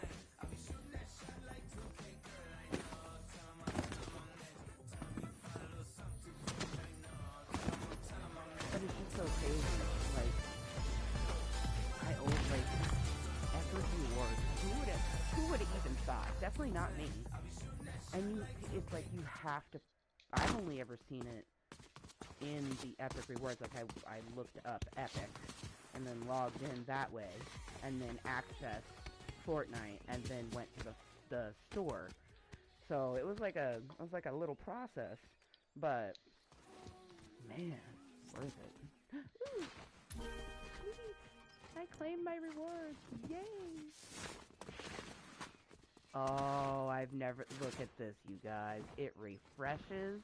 [SPEAKER 1] But it's just so crazy. Like, I owe like effort rewards. Who would have even thought? Definitely not me. And it's like you have to. I've only ever seen it in the Epic rewards. Like I looked up Epic and then logged in that way, and then accessed Fortnite, and then went to the store. So it was like a little process, but man, worth it. Ooh, sweet! I claimed my rewards. Yay! Oh, I've never look at this, you guys. It refreshes.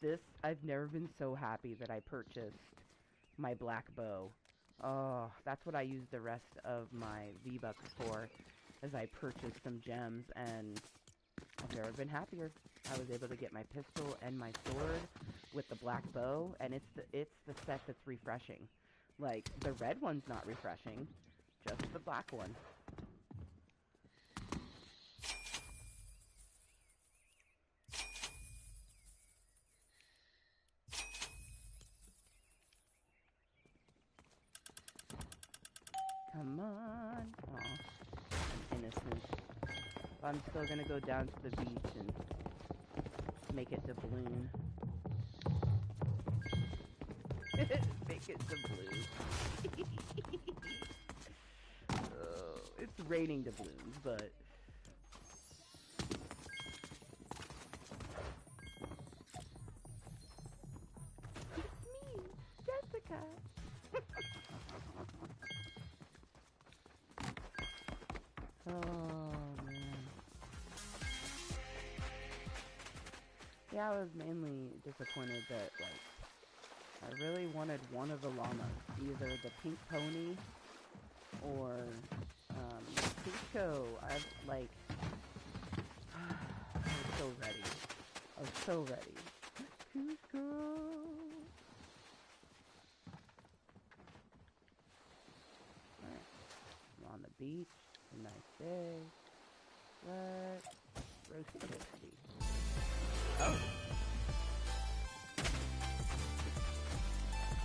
[SPEAKER 1] This I've never been so happy that I purchased my black bow. Oh, that's what I used the rest of my V-Bucks for, as I purchased some gems, and I've never been happier. I was able to get my pistol and my sword with the black bow, and it's the set that's refreshing. Like, the red one's not refreshing, just the black one. Come on. Aw, I'm innocent. I'm still gonna go down to the beach and make it doubloon. Make it doubloon. Oh, it's raining doubloons, but... It's me, Jessica! Oh, man. Yeah, I was mainly disappointed that, like, I really wanted one of the llamas. Either the pink pony or, Cusco. I was so ready. I was so ready. Cusco! Alright. I'm on the beach. A nice day. Let's roast the whiskey. Oh!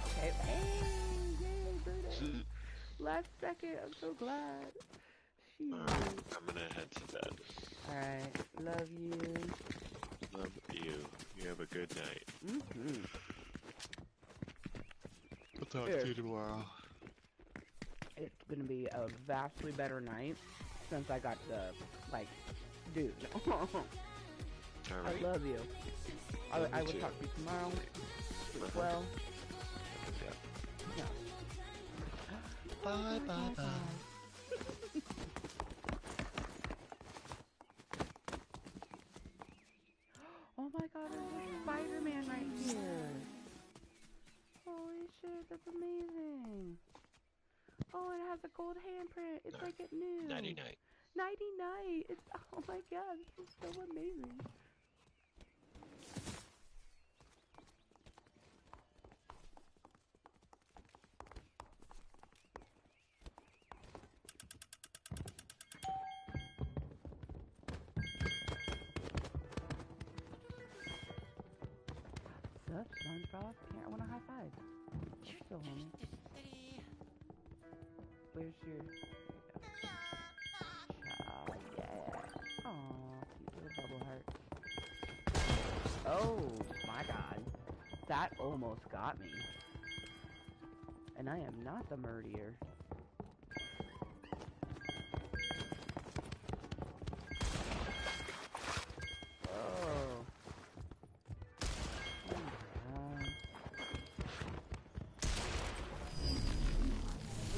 [SPEAKER 1] Okay. Hey! Yay, birthday! Last second, I'm so glad. Shoot.
[SPEAKER 2] I'm gonna head to bed.
[SPEAKER 1] Alright, love you.
[SPEAKER 2] Love you. You have a good night.
[SPEAKER 1] Mm-hmm.
[SPEAKER 2] I'll talk to you tomorrow.
[SPEAKER 1] It's gonna be a vastly better night since I got the, like, dude.
[SPEAKER 2] Alright.
[SPEAKER 1] I love you. I will talk to you tomorrow. Sleep well.
[SPEAKER 2] Yeah.
[SPEAKER 1] Yeah.
[SPEAKER 2] Bye, bye, bye.
[SPEAKER 1] Oh my god, there's a Spider-Man right here. Holy shit, that's amazing. Oh, it has a gold handprint. It's like it new.
[SPEAKER 2] Nighty-night.
[SPEAKER 1] Nighty-night. It's, oh my god, this is so amazing. What's up, SpongeBob? I want a high five. You're so homie. Where's your... Oh, yeah. Aw, cute little bubble heart. Oh, my god. That almost got me. And I am not the murderer. Oh.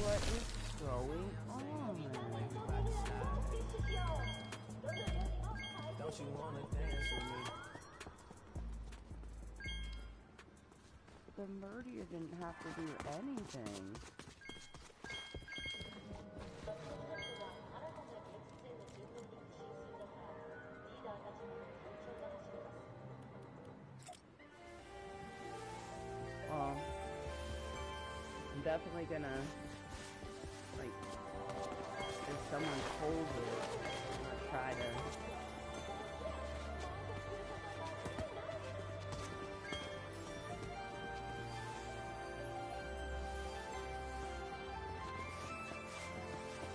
[SPEAKER 1] What is going on?
[SPEAKER 3] Don't you wanna dance with me?
[SPEAKER 1] The murderer didn't have to do anything. Well, I'm definitely gonna, like, if someone holds it, I'm gonna try to...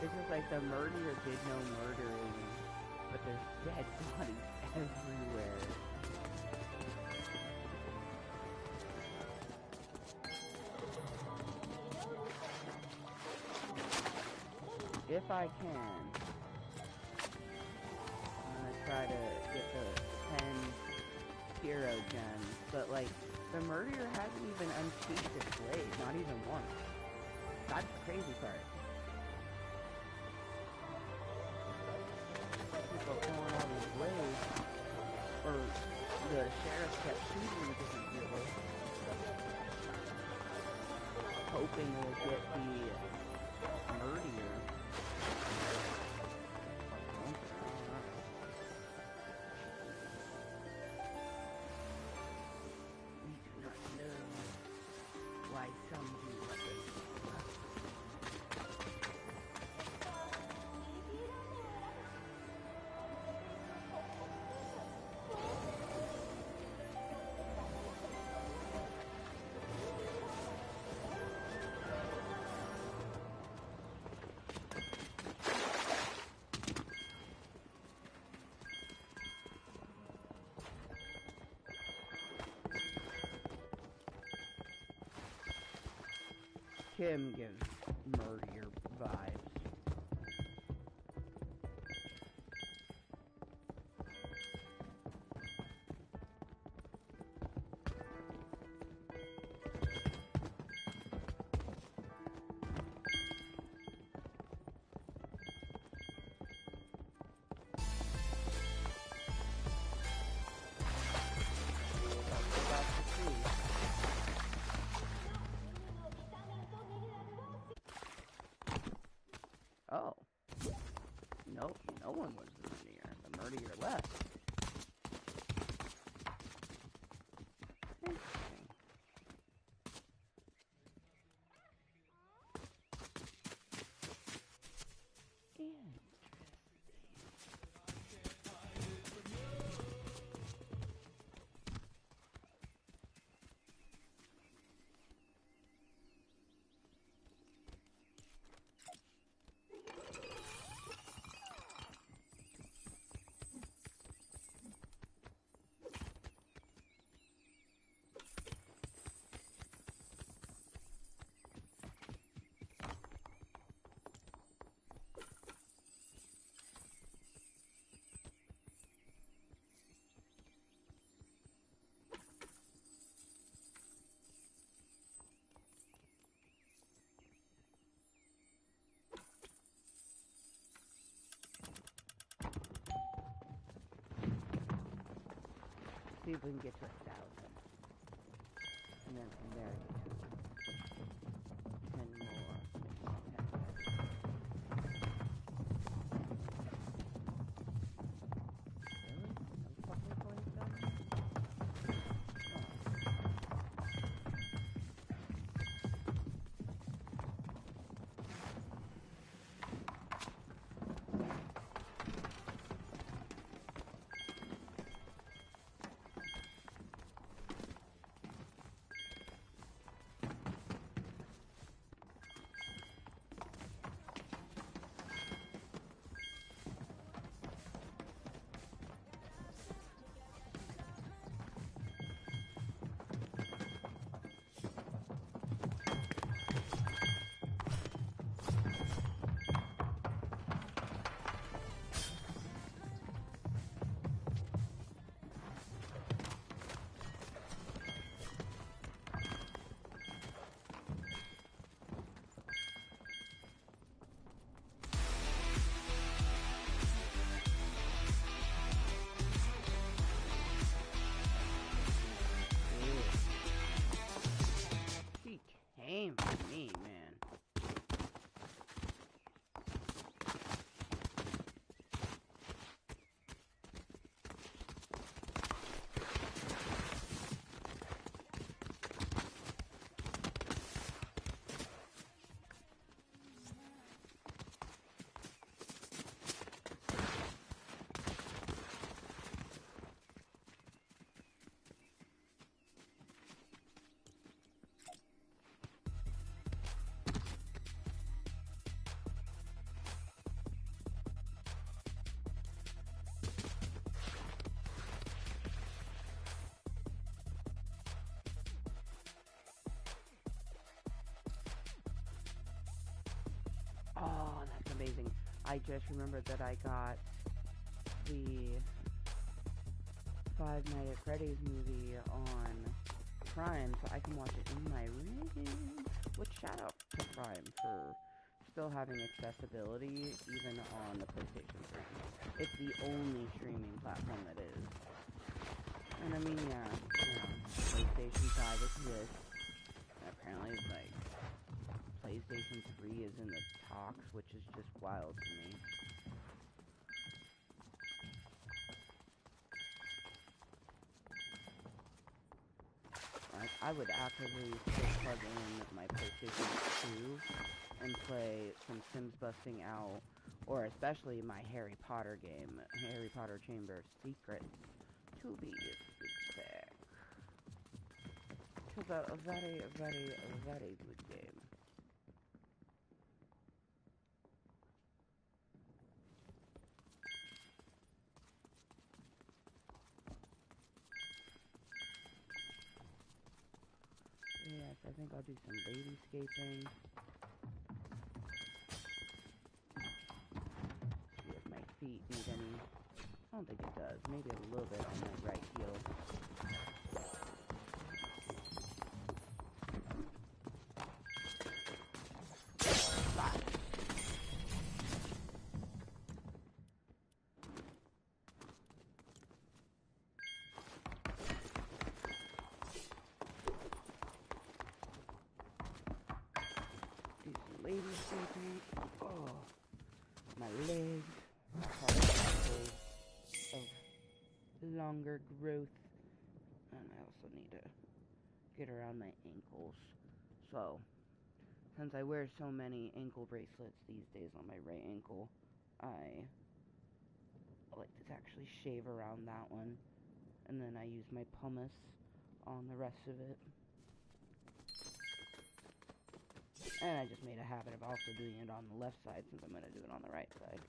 [SPEAKER 1] It's just like the murderer did no murdering, but there's dead bodies everywhere. If I can, I'm gonna try to get the 10 hero gems, but like, the murderer hasn't even unsheathed his blade, not even once. That's the crazy part. People throwing all these blades, or the sheriff kept shooting different people, hoping to get the murderer. We do not know why some do what they do. Kim gives murder vibes. Oh. Nope, no one was the murderer. The murderer left. Interesting. See if we can get to 1,000. And then from there get to 10 more. 10 Really? No fucking points down there? amazing. I just remembered that I got the Five Nights at Freddy's movie on Prime, so I can watch it in my room. Which shout out to Prime for still having accessibility even on the PlayStation 3. It's the only streaming platform that is. And I mean, yeah, PlayStation 5 exists. And apparently, like, PlayStation 3 is in the talks, which is just wild to me. I would actively just plug in my PlayStation 2 and play some Sims Busting Out, or especially my Harry Potter game, Harry Potter Chamber of Secrets, to be exact. It's a very, very, very good game. Yes, I think I'll do some ladyscaping. See if my feet need any. I don't think it does. Maybe a little bit on my right heel. Do some ladyscaping. Oh, my legs are particles of longer growth, and I also need to get around my ankles. So, since I wear so many ankle bracelets these days on my right ankle, I like to actually shave around that one, and then I use my pumice on the rest of it. And I just made a habit of also doing it on the left side since I'm going to do it on the right side.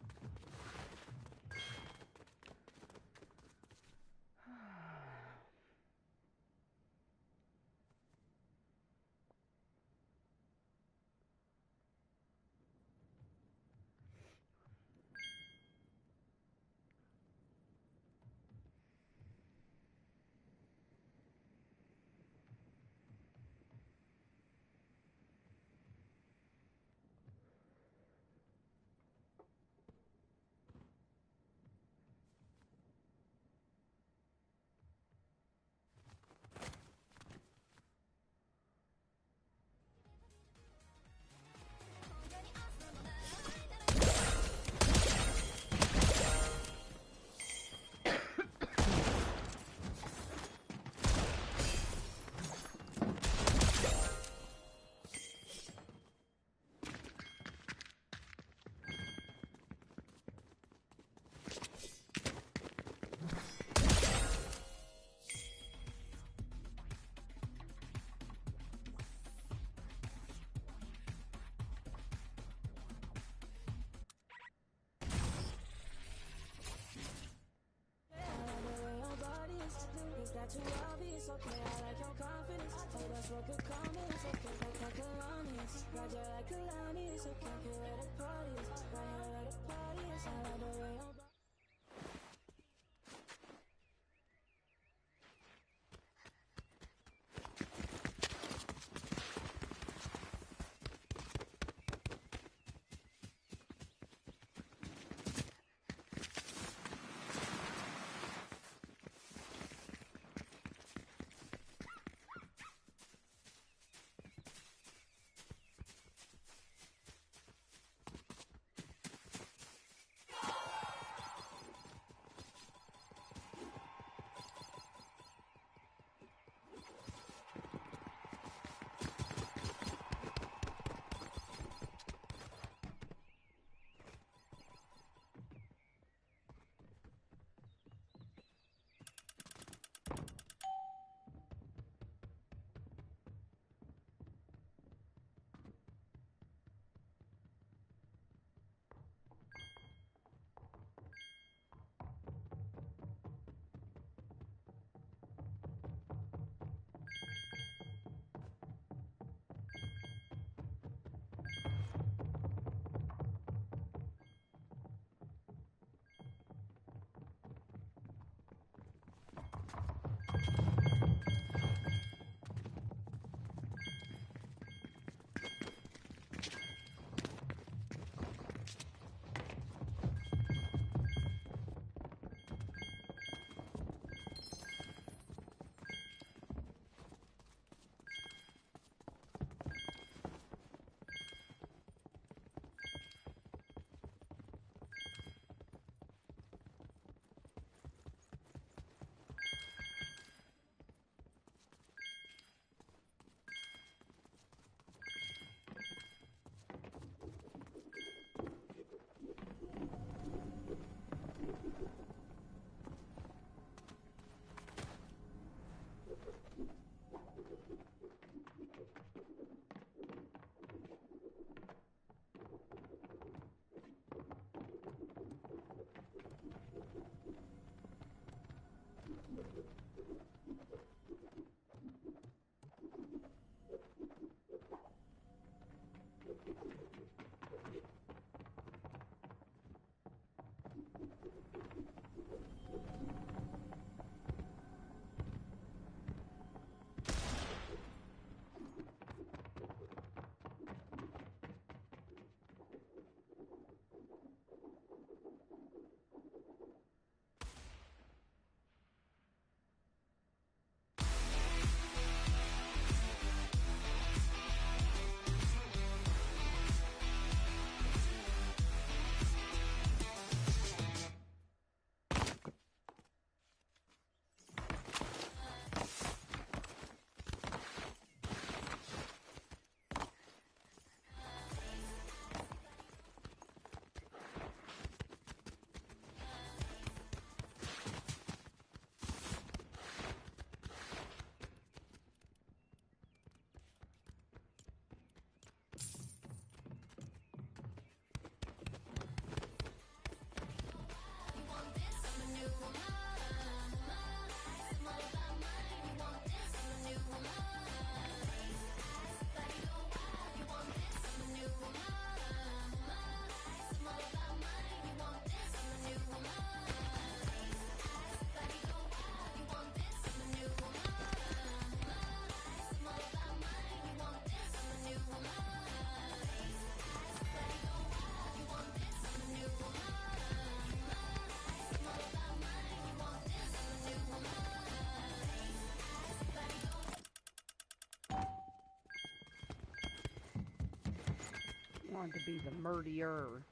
[SPEAKER 1] want to be the murderer.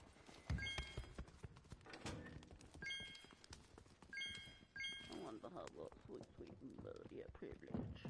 [SPEAKER 1] I want to have a sweet, sweet murder privilege.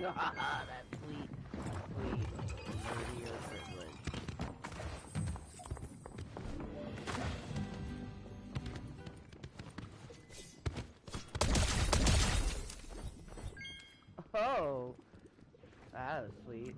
[SPEAKER 1] That sweet, sweet murder privilege. That was sweet.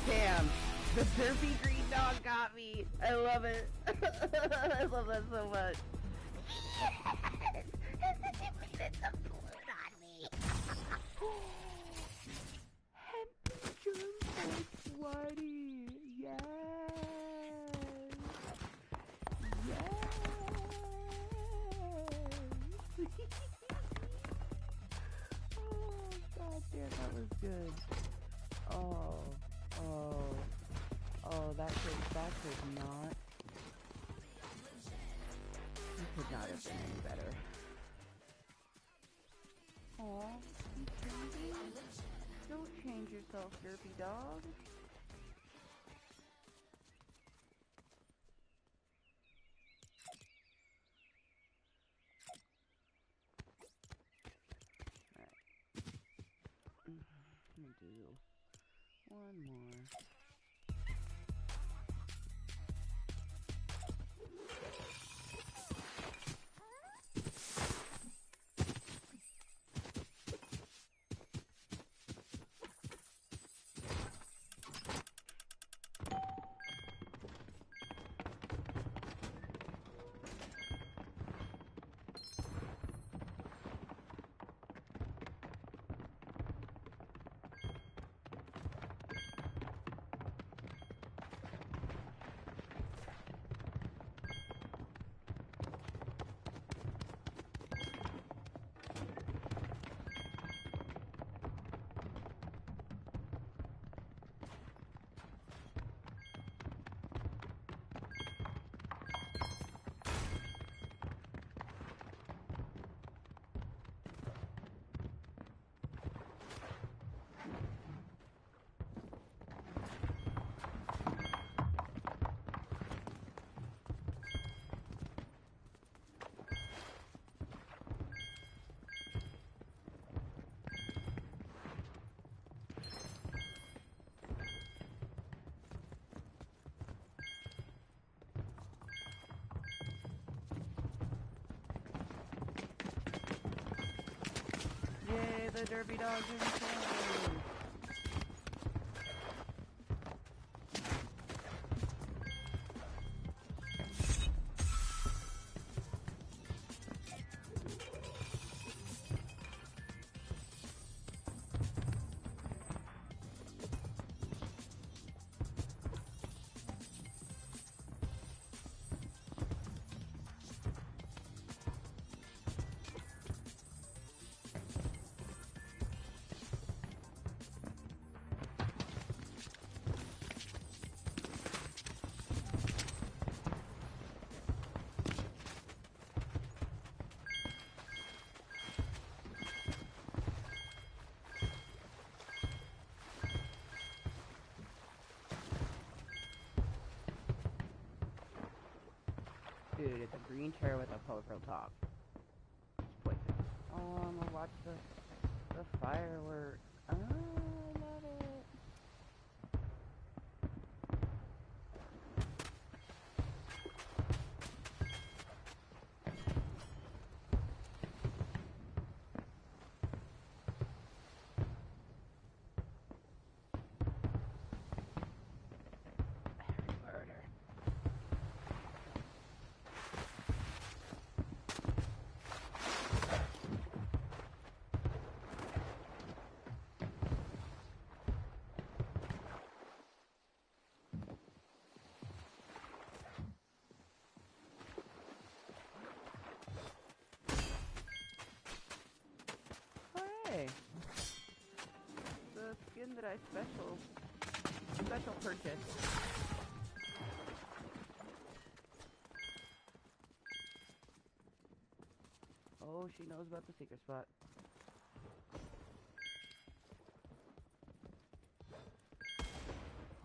[SPEAKER 1] Damn, the derpy green dog got me. I love it. I love that so much. Yes! And then they put some glue on me. Happy germ sweaty. Yes. Yes. Oh, god damn, that was good. Oh, that could not, it could not have been any better. Aw, you changing? Don't change yourself, derpy dog. Alright. Let me do one more. Yay, the derpy dog's insane. Dude, it's a green chair with a colorful top. It's poison. Oh, I'm gonna watch the fireworks. Oh, I love it. Murder. skin that I special purchased. Oh, she knows about the secret spot.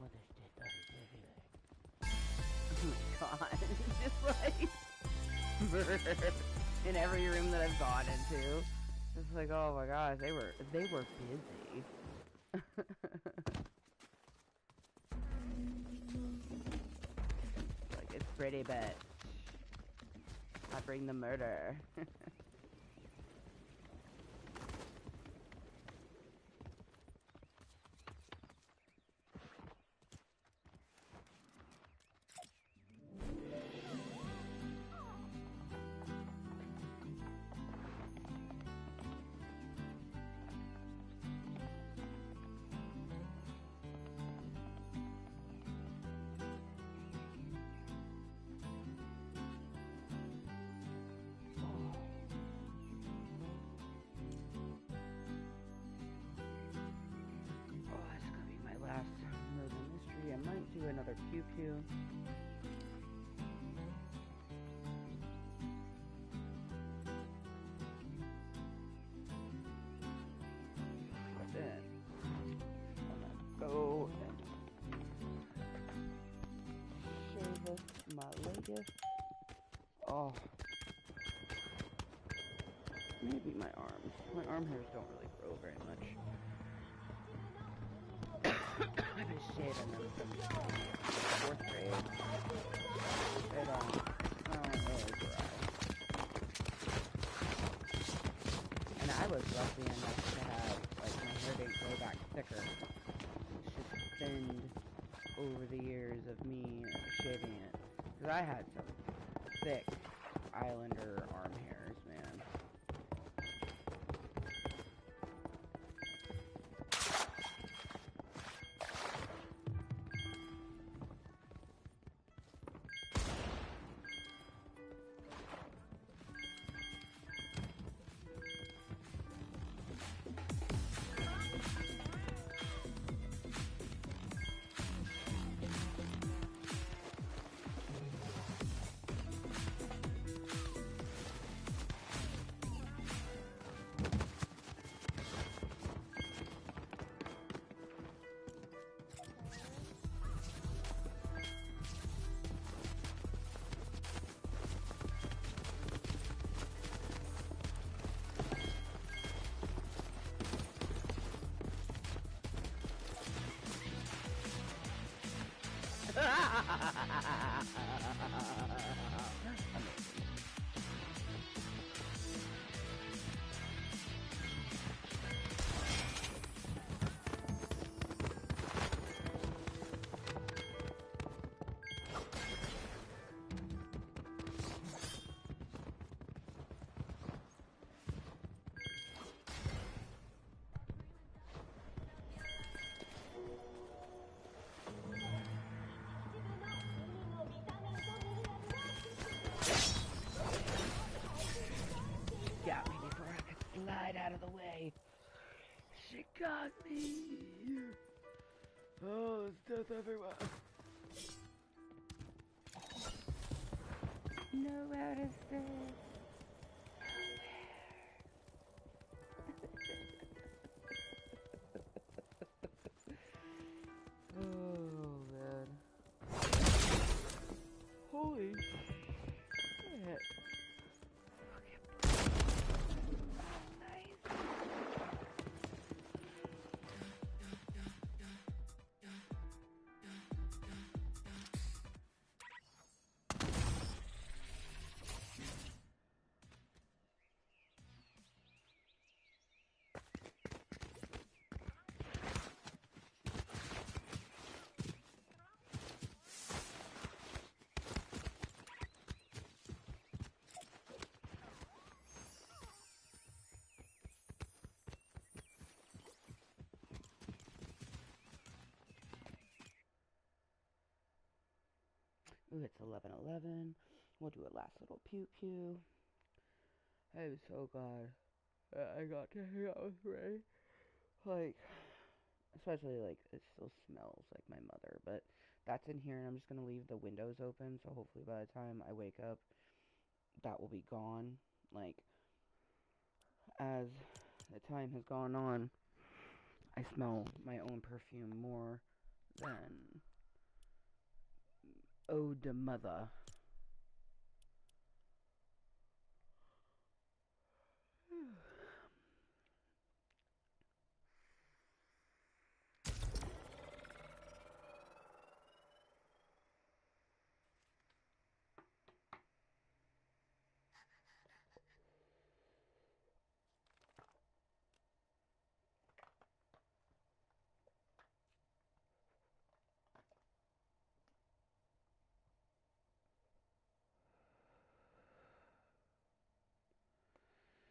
[SPEAKER 1] Oh, there's dead bodies everywhere. Oh my god. Just like in every room that I've gone into. It's like, oh my gosh, they were busy. Like, it's pretty, but I bring the murder. Do another pew pew. But then I'm gonna go and shave my leg. Oh, maybe my arms. My arm hairs don't really grow very much. I've been shaving them since 4th grade. They don't really grow. And I was lucky enough to have, like, my hair didn't grow back thicker. It's just thinned over the years of me shaving it. Because I had some thick Islander arm hairs, man. Got me before I could slide out of the way. She got me. Oh, there's death everywhere. Nowhere to sit. Oh, man. Holy shit. Ooh, it's 11:11. We'll do a last little pew pew. I'm so glad that I got to hang out with Ray. Like, Especially like it still smells like my mother, but that's in here, and I'm just gonna leave the windows open. So hopefully by the time I wake up, that will be gone. Like as the time has gone on, I smell my own perfume more than eau de mother.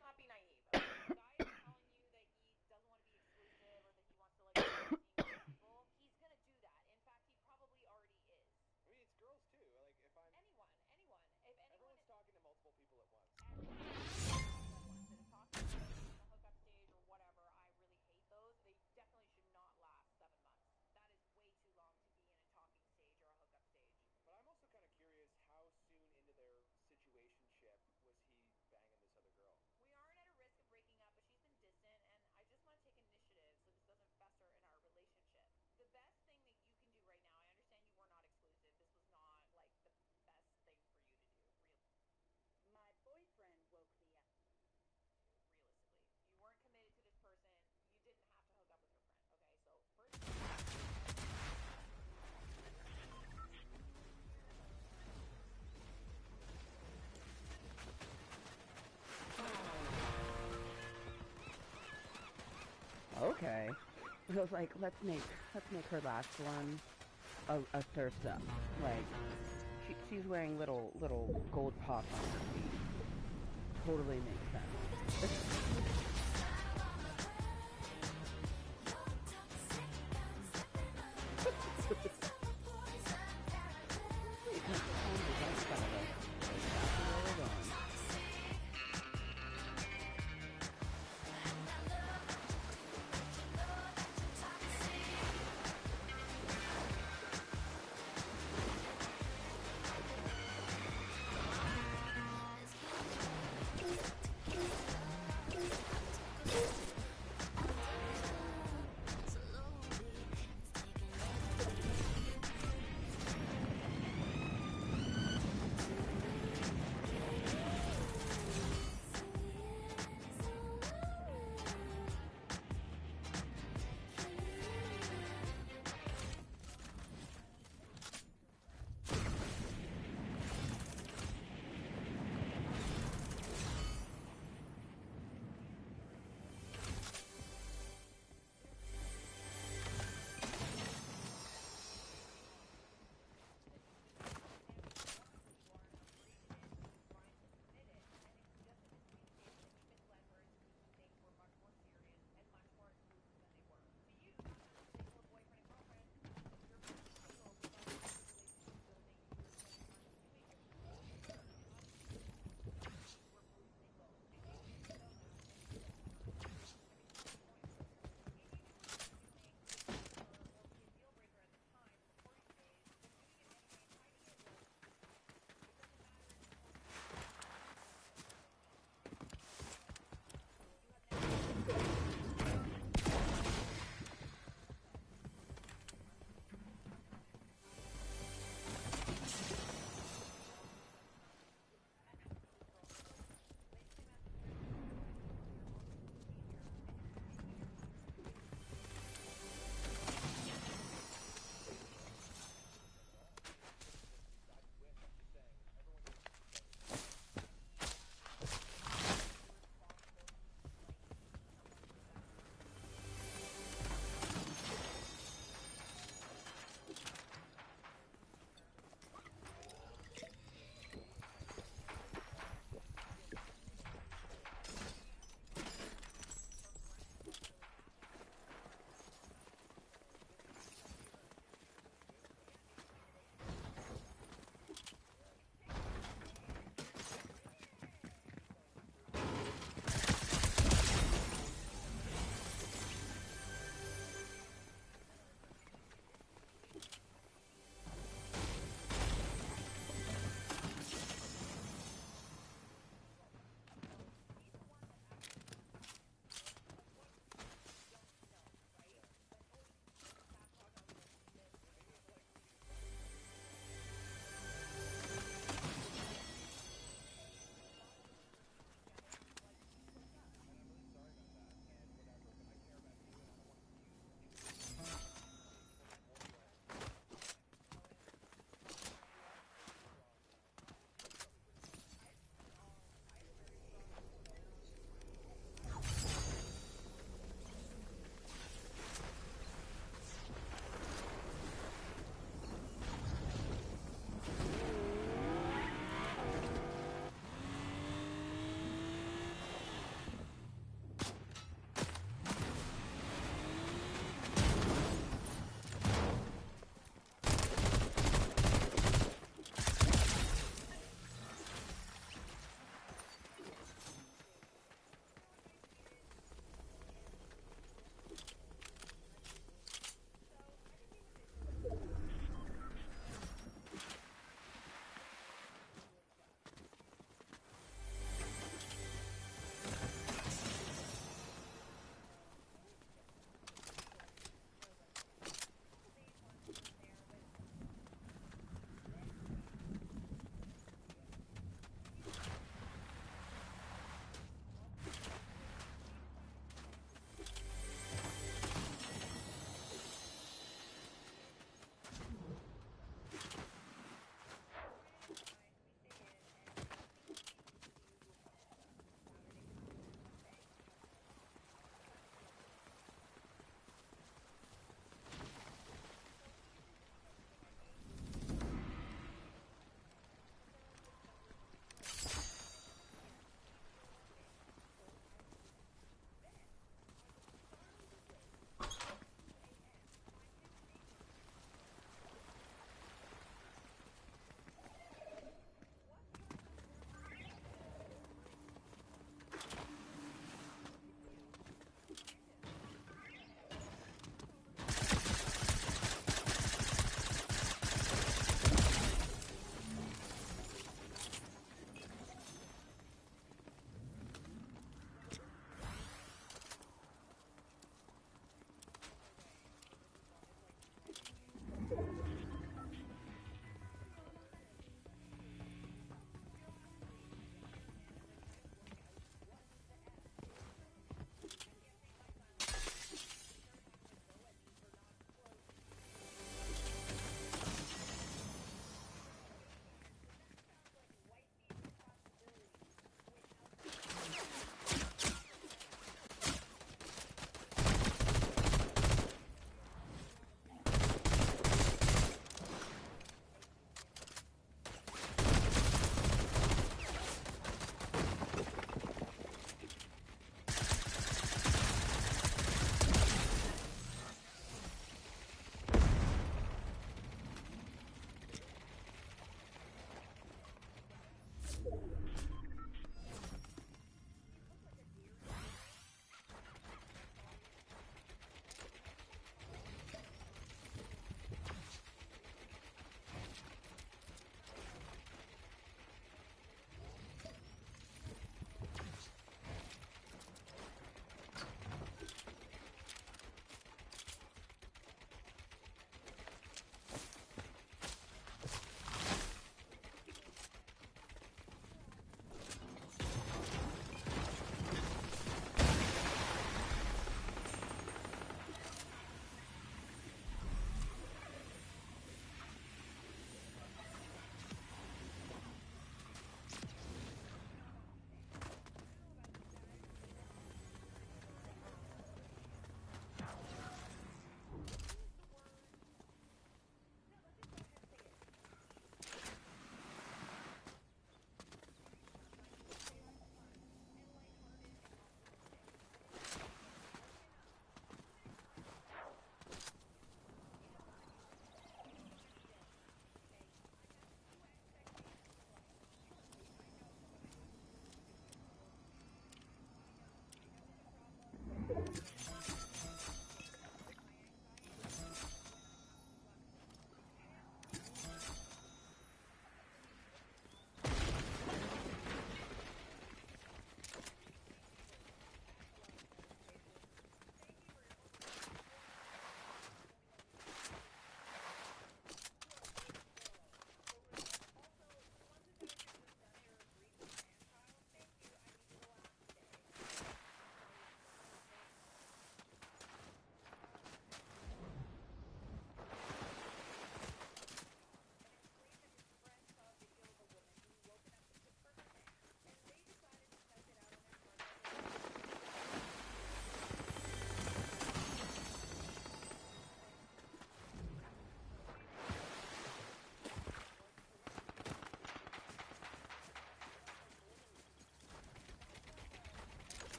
[SPEAKER 4] Not be naive. Okay, if a guy is telling you that he doesn't want to be exclusive or that he wants to like start seeing more people, he's gonna do that. In fact, he probably already is.
[SPEAKER 5] I mean, it's girls too. Like if I'm
[SPEAKER 4] anyone. If anyone
[SPEAKER 5] everyone's talking to multiple people at once.
[SPEAKER 4] Everyone that is talking to in the hookup stage or whatever, I really hate those. They definitely should not last 7 months. That is way too long to be in a talking stage or a hookup stage.
[SPEAKER 5] But I'm also kind of curious how soon into their situationship was he banging this other girl?
[SPEAKER 4] We aren't at a risk of breaking up, but she's been distant, and I just want to take initiative so this doesn't fester in our relationship. The best thing that you can do right now, I understand you were not exclusive. This was not like the best thing for you to do, really.
[SPEAKER 6] My boyfriend woke me up.
[SPEAKER 4] Realistically, you weren't committed to this person. You didn't have to hook up with her friend. Okay, so first.
[SPEAKER 1] Okay. I was like, let's make her last one a thirst up. Like she's wearing little gold pops on her feet. Totally makes sense.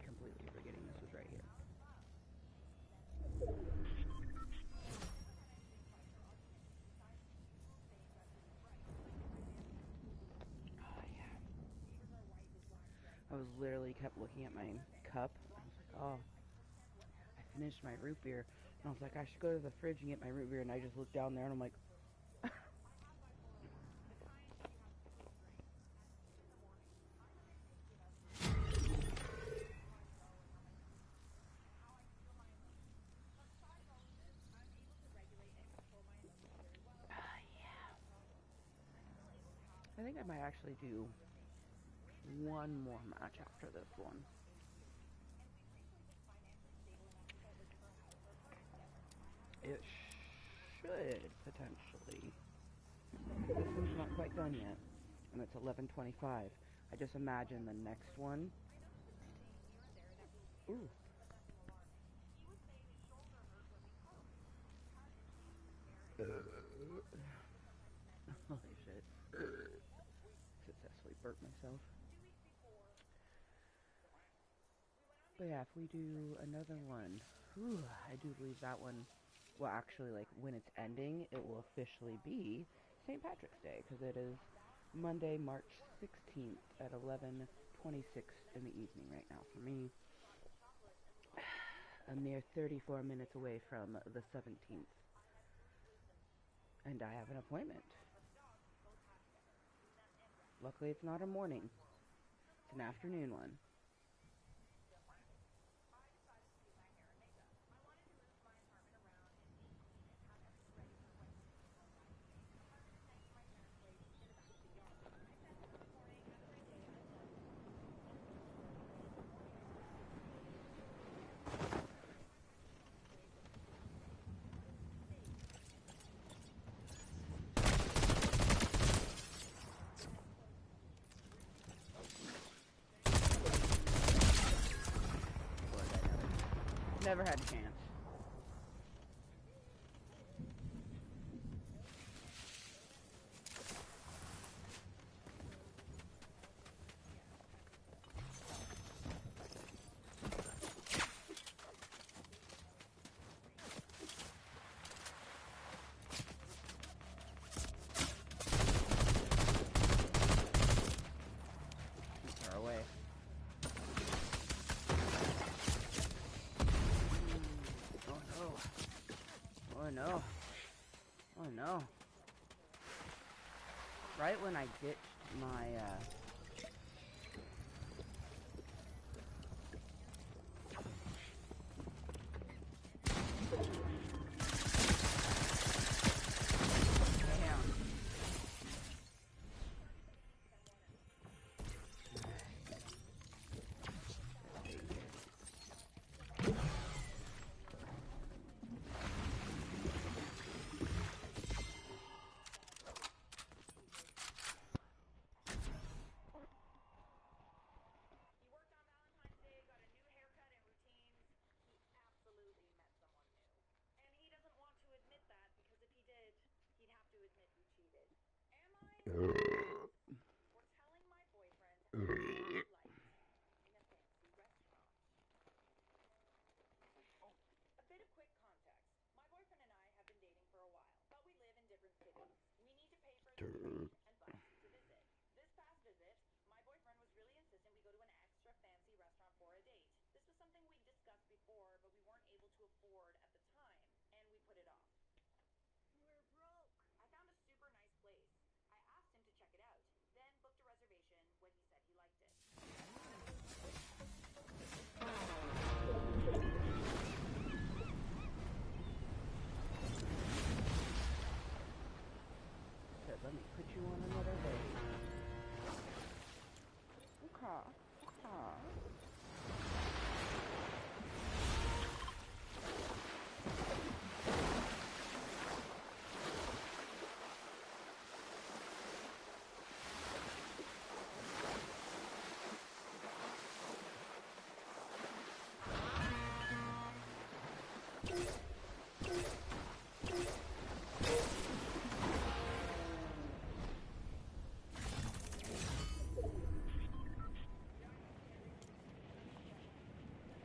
[SPEAKER 1] completely forgetting this was right here. Oh, yeah. I was literally kept looking at my cup. I was like, oh, I finished my root beer. And I was like, I should go to the fridge and get my root beer. And I just looked down there and I'm like, I think I might actually do one more match after this one. It should potentially. This one's not quite done yet, and it's 11:25. I just imagine the next one. Ooh. Holy shit. Successfully burped myself. But yeah, if we do another one, whew, I do believe that one will actually, like, when it's ending, it will officially be St. Patrick's Day, because it is Monday, March 16th at 11:26 in the evening right now for me. A mere 34 minutes away from the 17th. And I have an appointment. Luckily, it's not a morning. It's an afternoon one. Never had a chance. Far away. Oh no. Oh no. Oh no. Right when I ditched my, damn.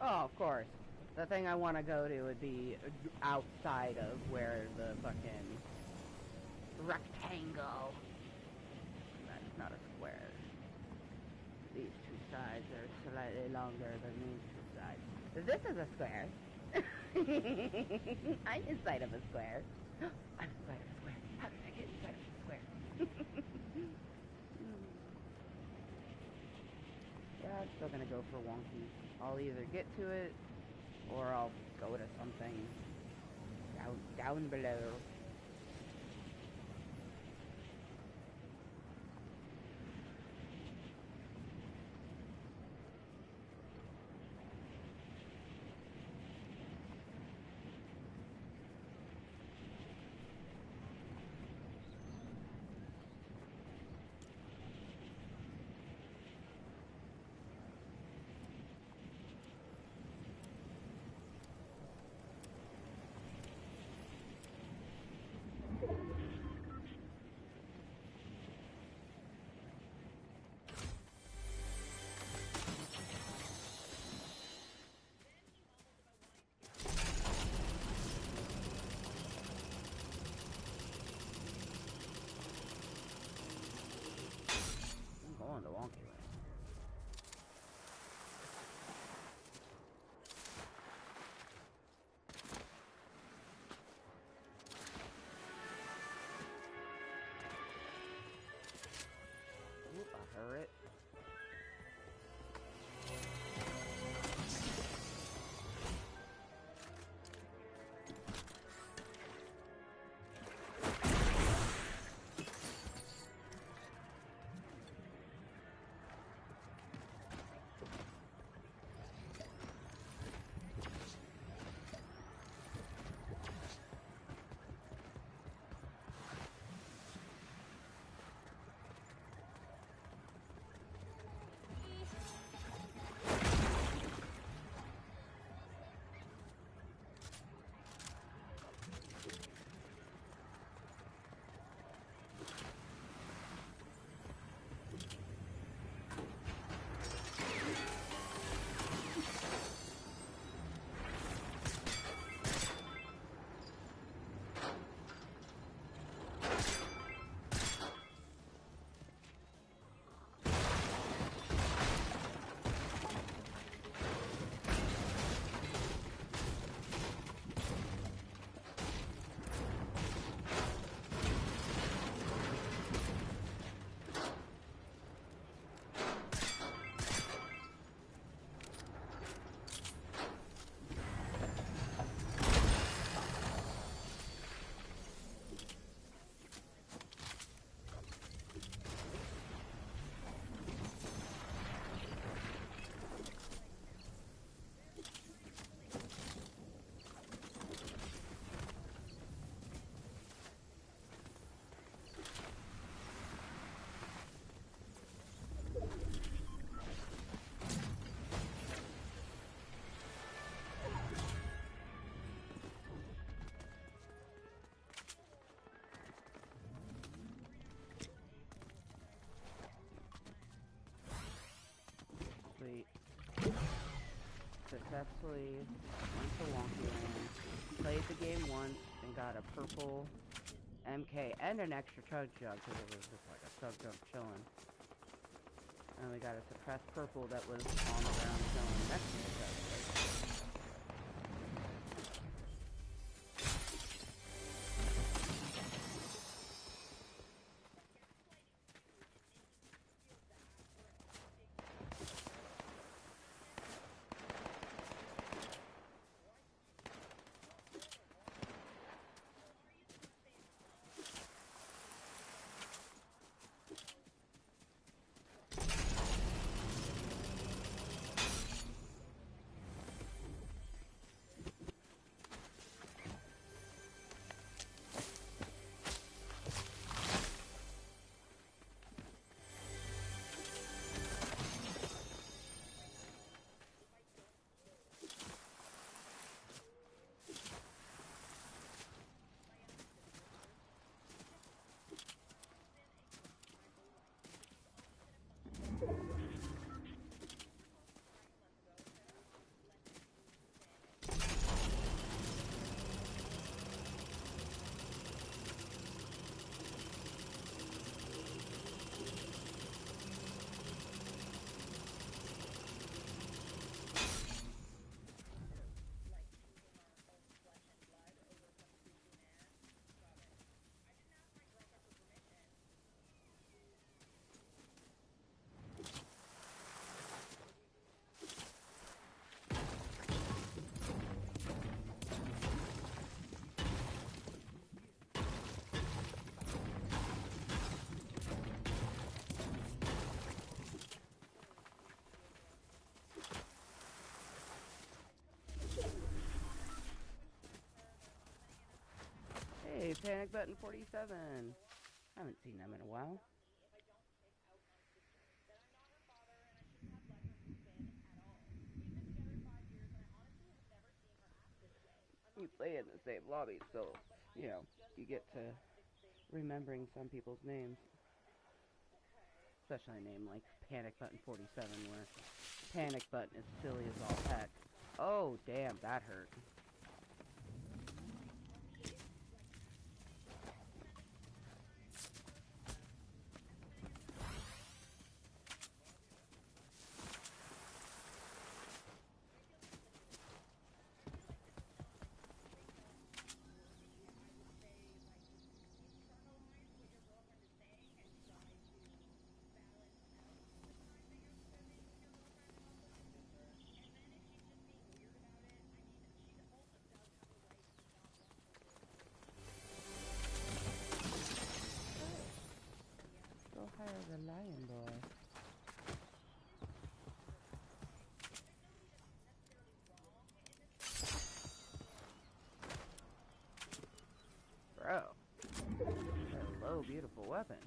[SPEAKER 1] Oh, of course. The thing I want to go to would be outside of where the fucking rectangle. That's not a square. These two sides are slightly longer than these two sides. This is a square. I'm inside of a square. I'm inside of a square. How did I get inside of a square? Yeah, I'm still gonna go for wonky. I'll either get to it or I'll go to something down below. I'm going to wonky way. Oop, I heard it. Sweet. Successfully went to Wonky Land, played the game once, and got a purple MK and an extra chug jug because it was just like a chug jug chilling. And we got a suppressed purple that was on the ground chilling next to the chug jug. Panic Button 47. Haven't seen them in a while. You play in the same lobby, so, you know, you get to remembering some people's names. Especially a name like Panic Button 47, where Panic Button is silly as all heck. Oh, damn, that hurt. Go hire the lion boy. Bro. Hello, beautiful weapon.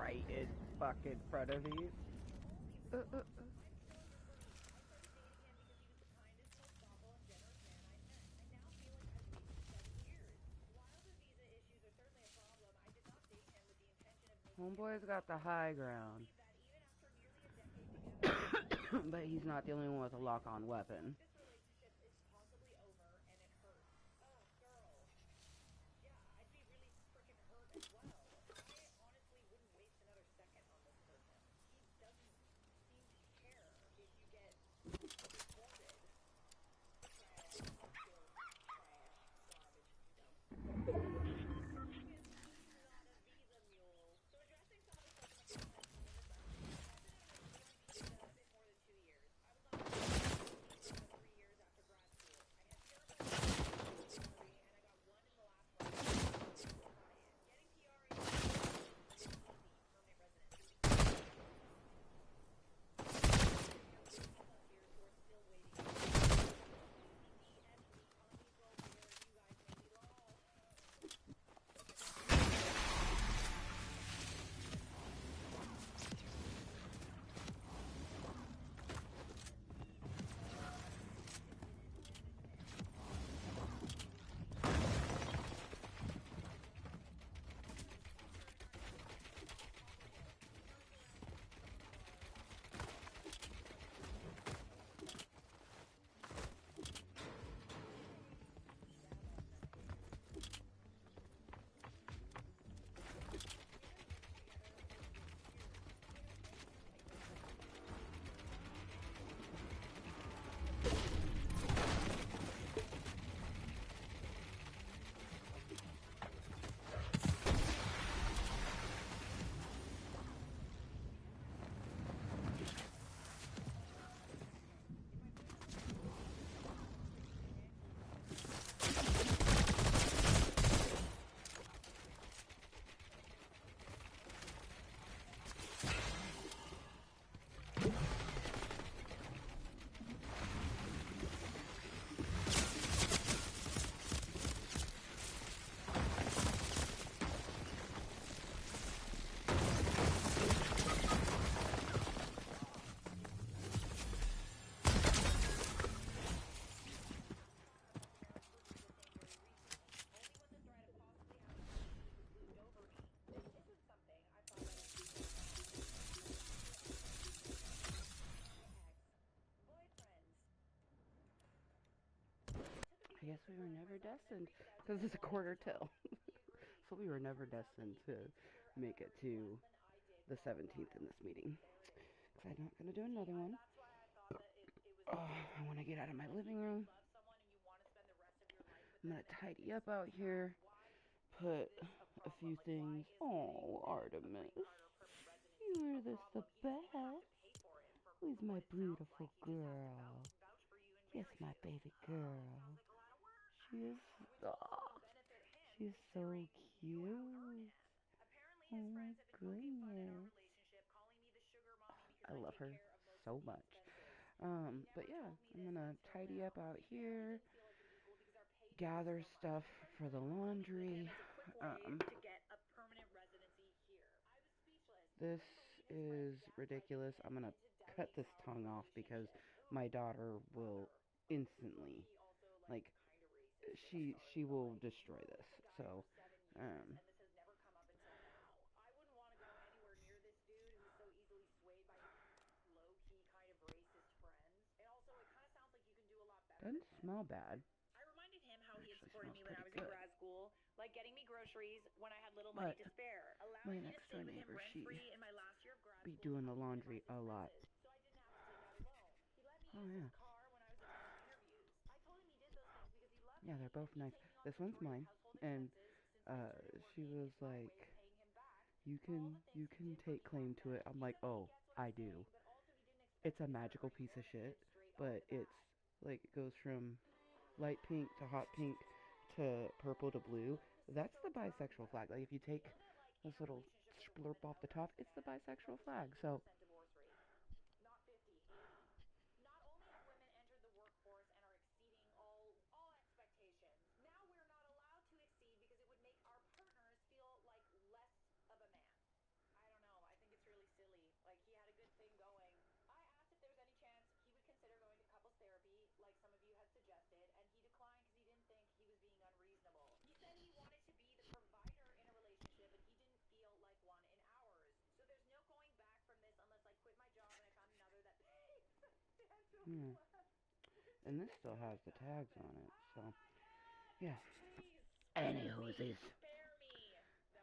[SPEAKER 1] right in fucking front of me. Uh, uh, uh. Homeboy's got the high ground. But he's not the only one with a lock-on weapon. I guess we were never destined, because it's a quarter till. So we were never destined to make it to the 17th in this meeting. Because I'm not going to do another one. Oh, I want to get out of my living room. I'm going to tidy up out here. Put a few things. Oh, Artemis. You are this the best. Who's my beautiful girl? Yes, my baby girl. She is. Oh, she is so cute. Oh my goodness. I love her so much. But yeah, I'm gonna tidy up out here, gather stuff for the laundry. This is ridiculous. I'm gonna cut this tongue off because my daughter will instantly, like, she will destroy this. So, doesn't smell bad. Actually smells pretty good. But my next door neighbor, she be doing the laundry a lot. Oh yeah. Yeah, they're both nice. This one's mine, and she was like, "You can take claim to it." I'm like, "Oh, I do." It's a magical piece of shit, but it's like it goes from light pink to hot pink to purple to blue. That's the bisexual flag. Like if you take this little splurp off the top, it's the bisexual flag. So
[SPEAKER 4] like he had a good thing going. I asked if there was any chance he would consider going to couples therapy, like some of you had suggested, and he declined because he didn't think he was being unreasonable. He said he wanted to be the provider in a relationship, and he didn't feel like one in ours. So there's no going back from this unless I quit my job and I found another that pays substantially less. Which
[SPEAKER 1] And this
[SPEAKER 4] isn't
[SPEAKER 1] still has
[SPEAKER 4] going
[SPEAKER 1] the
[SPEAKER 4] to
[SPEAKER 1] tags
[SPEAKER 4] happen.
[SPEAKER 1] on it,
[SPEAKER 4] Oh
[SPEAKER 1] so
[SPEAKER 4] my god!
[SPEAKER 1] yeah.
[SPEAKER 4] Please spare
[SPEAKER 1] Anywho's
[SPEAKER 4] me!
[SPEAKER 1] is.
[SPEAKER 4] Spare me! No.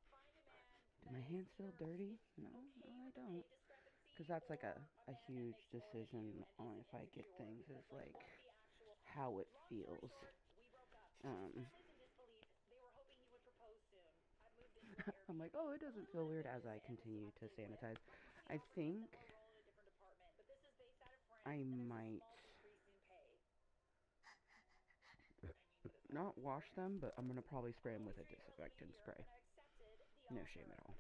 [SPEAKER 4] Find a man
[SPEAKER 1] Do
[SPEAKER 4] that
[SPEAKER 1] my
[SPEAKER 4] is
[SPEAKER 1] hands feel
[SPEAKER 4] either
[SPEAKER 1] dirty?
[SPEAKER 4] is
[SPEAKER 1] No,
[SPEAKER 4] okay
[SPEAKER 1] no, I
[SPEAKER 4] with the
[SPEAKER 1] don't.
[SPEAKER 4] pay discrepancy
[SPEAKER 1] Because that's like
[SPEAKER 4] or a
[SPEAKER 1] a
[SPEAKER 4] man that
[SPEAKER 1] huge
[SPEAKER 4] makes more than you
[SPEAKER 1] decision
[SPEAKER 4] and
[SPEAKER 1] on
[SPEAKER 4] isn't
[SPEAKER 1] if I get
[SPEAKER 4] insecure.
[SPEAKER 1] things, is
[SPEAKER 4] Because, like,
[SPEAKER 1] like
[SPEAKER 4] what's the actual tea?
[SPEAKER 1] how it
[SPEAKER 4] Long story
[SPEAKER 1] feels.
[SPEAKER 4] short, we broke up. His
[SPEAKER 1] Um,
[SPEAKER 4] family's in disbelief. They were hoping he would propose soon. I moved into an
[SPEAKER 1] I'm like,
[SPEAKER 4] Airbnb
[SPEAKER 1] oh, it
[SPEAKER 4] with a
[SPEAKER 1] doesn't
[SPEAKER 4] little
[SPEAKER 1] feel
[SPEAKER 4] bit of
[SPEAKER 1] weird
[SPEAKER 4] good
[SPEAKER 1] as
[SPEAKER 4] news
[SPEAKER 1] I
[SPEAKER 4] to end this
[SPEAKER 1] continue to
[SPEAKER 4] update with.
[SPEAKER 1] sanitize.
[SPEAKER 4] My company
[SPEAKER 1] I
[SPEAKER 4] offered me a
[SPEAKER 1] think
[SPEAKER 4] similar role in a different department, but this is based out of France,
[SPEAKER 1] I
[SPEAKER 4] and there's a
[SPEAKER 1] might
[SPEAKER 4] small decrease in pay. I mean, but it's not
[SPEAKER 1] not wash
[SPEAKER 4] necessary.
[SPEAKER 1] them, but I'm gonna probably spray
[SPEAKER 4] I'm
[SPEAKER 1] them
[SPEAKER 4] always
[SPEAKER 1] with a
[SPEAKER 4] very relieved
[SPEAKER 1] disinfectant
[SPEAKER 4] here,
[SPEAKER 1] spray.
[SPEAKER 4] and I've accepted the
[SPEAKER 1] No shame
[SPEAKER 4] offer.
[SPEAKER 1] at all.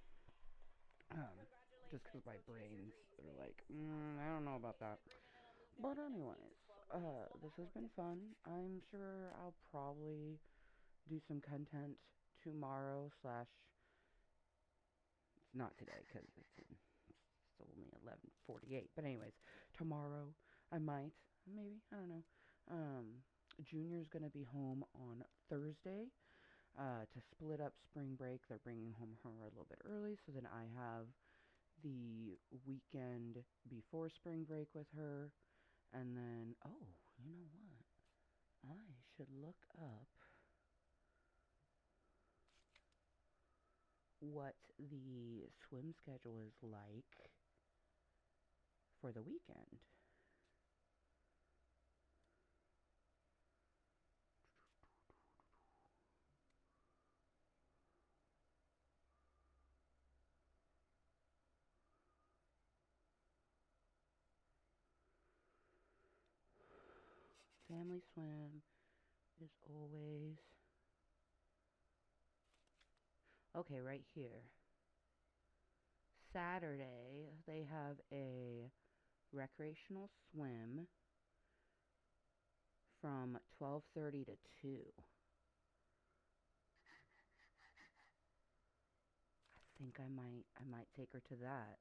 [SPEAKER 1] Just because
[SPEAKER 4] Congratulations.
[SPEAKER 1] my
[SPEAKER 4] Go chase your
[SPEAKER 1] brains
[SPEAKER 4] dreams,
[SPEAKER 1] are
[SPEAKER 4] babes.
[SPEAKER 1] like,
[SPEAKER 4] I
[SPEAKER 1] I
[SPEAKER 4] signed the
[SPEAKER 1] don't know about
[SPEAKER 4] relocation
[SPEAKER 1] that.
[SPEAKER 4] agreement and I'll move there
[SPEAKER 1] But
[SPEAKER 4] in the next 8
[SPEAKER 1] anyways,
[SPEAKER 4] to 12 weeks. Well,
[SPEAKER 1] this
[SPEAKER 4] that
[SPEAKER 1] has
[SPEAKER 4] worked
[SPEAKER 1] been
[SPEAKER 4] out for me.
[SPEAKER 1] fun. I'm sure I'll probably do some content tomorrow slash, it's not today because it's only 11:48. But anyways, tomorrow I might, maybe, I don't know. Junior's gonna be home on Thursday. To split up spring break, they're bringing home her a little bit early, so then I have the weekend before spring break with her. And then, oh, you know what? I should look up what the swim schedule is like for the weekend. Family swim is always okay right here. Saturday, they have a recreational swim from 12:30 to 2. I think I might take her to that.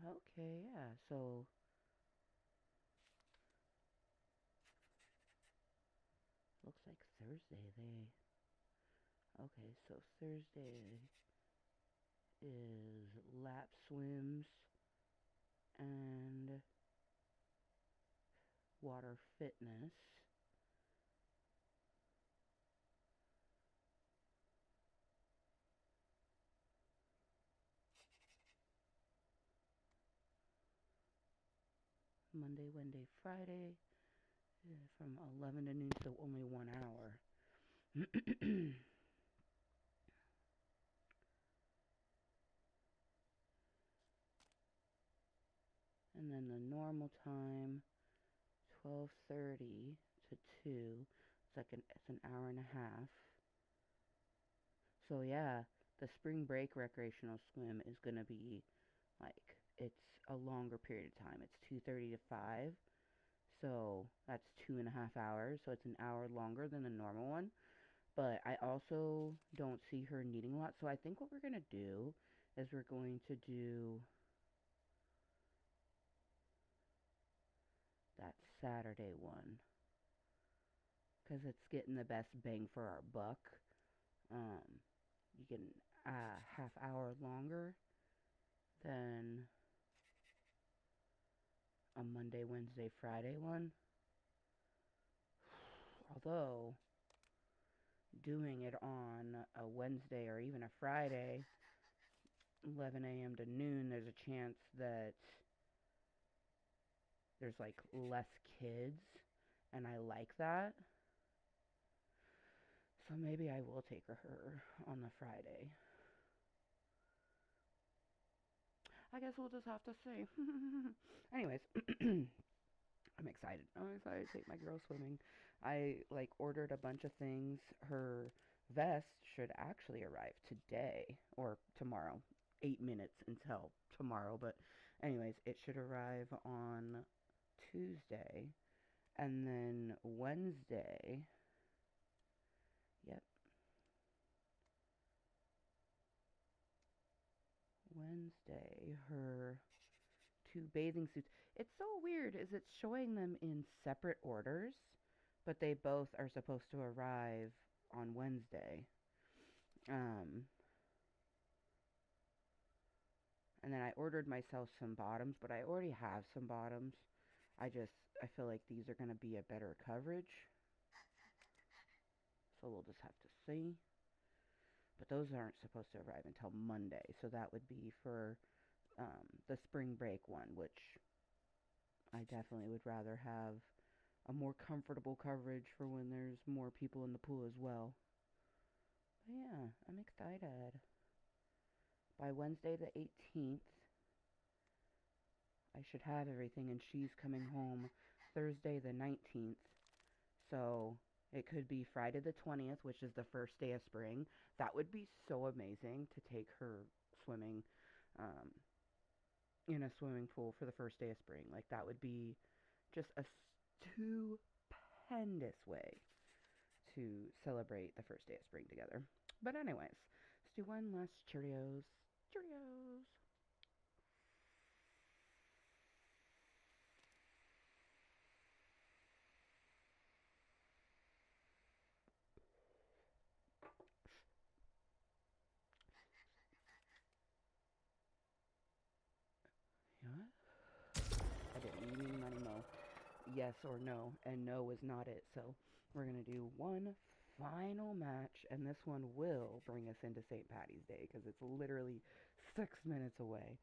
[SPEAKER 1] Okay, yeah. So looks like Thursday they okay, so Thursday is lap swims and water fitness. Monday, Wednesday, Friday from 11 to noon, so only 1 hour. And then the normal time, 12:30 to 2. It's an hour and a half. So yeah, the spring break recreational swim is gonna be like it's a longer period of time. It's 2:30 to 5. So that's 2.5 hours. So it's an hour longer than the normal one. But I also don't see her needing a lot. So I think what we're going to do is we're going to do that Saturday one. Because it's getting the best bang for our buck. You get a half hour longer than a Monday, Wednesday, Friday one. Although, doing it on a Wednesday or even a Friday, 11 a.m. to noon, there's a chance that there's like less kids, and I like that. So maybe I will take her on the Friday. I guess we'll just have to see. Anyways, I'm excited. I'm excited to take my girl swimming. I like ordered a bunch of things. Her Vest should actually arrive today or tomorrow. 8 minutes until tomorrow, but anyways, it should arrive on Tuesday. And then Wednesday, yep, Wednesday, her two bathing suits. It's so weird, is it's showing them in separate orders, but they both are supposed to arrive on Wednesday. Um, and then I ordered myself some bottoms, but I already have some bottoms. I feel like these are going to be a better coverage. So we'll just have to see. But those aren't supposed to arrive until Monday. So that would be for the spring break one, which I definitely would rather have a more comfortable coverage for when there's more people in the pool as well. But yeah, I'm excited. By Wednesday the 18th, I should have everything, and she's coming home Thursday the 19th. So it could be Friday the 20th, which is the first day of spring. That would be so amazing to take her swimming um, in a swimming pool for the first day of spring. Like, that would be just a stupendous way to celebrate the first day of spring together. But anyways, let's do one last Cheerios. Cheerios. You know what? I didn't mean money mo. Yes or no, and no was not it. So we're going to do one final match, and this one will bring us into St. Patty's Day because it's literally 6 minutes away.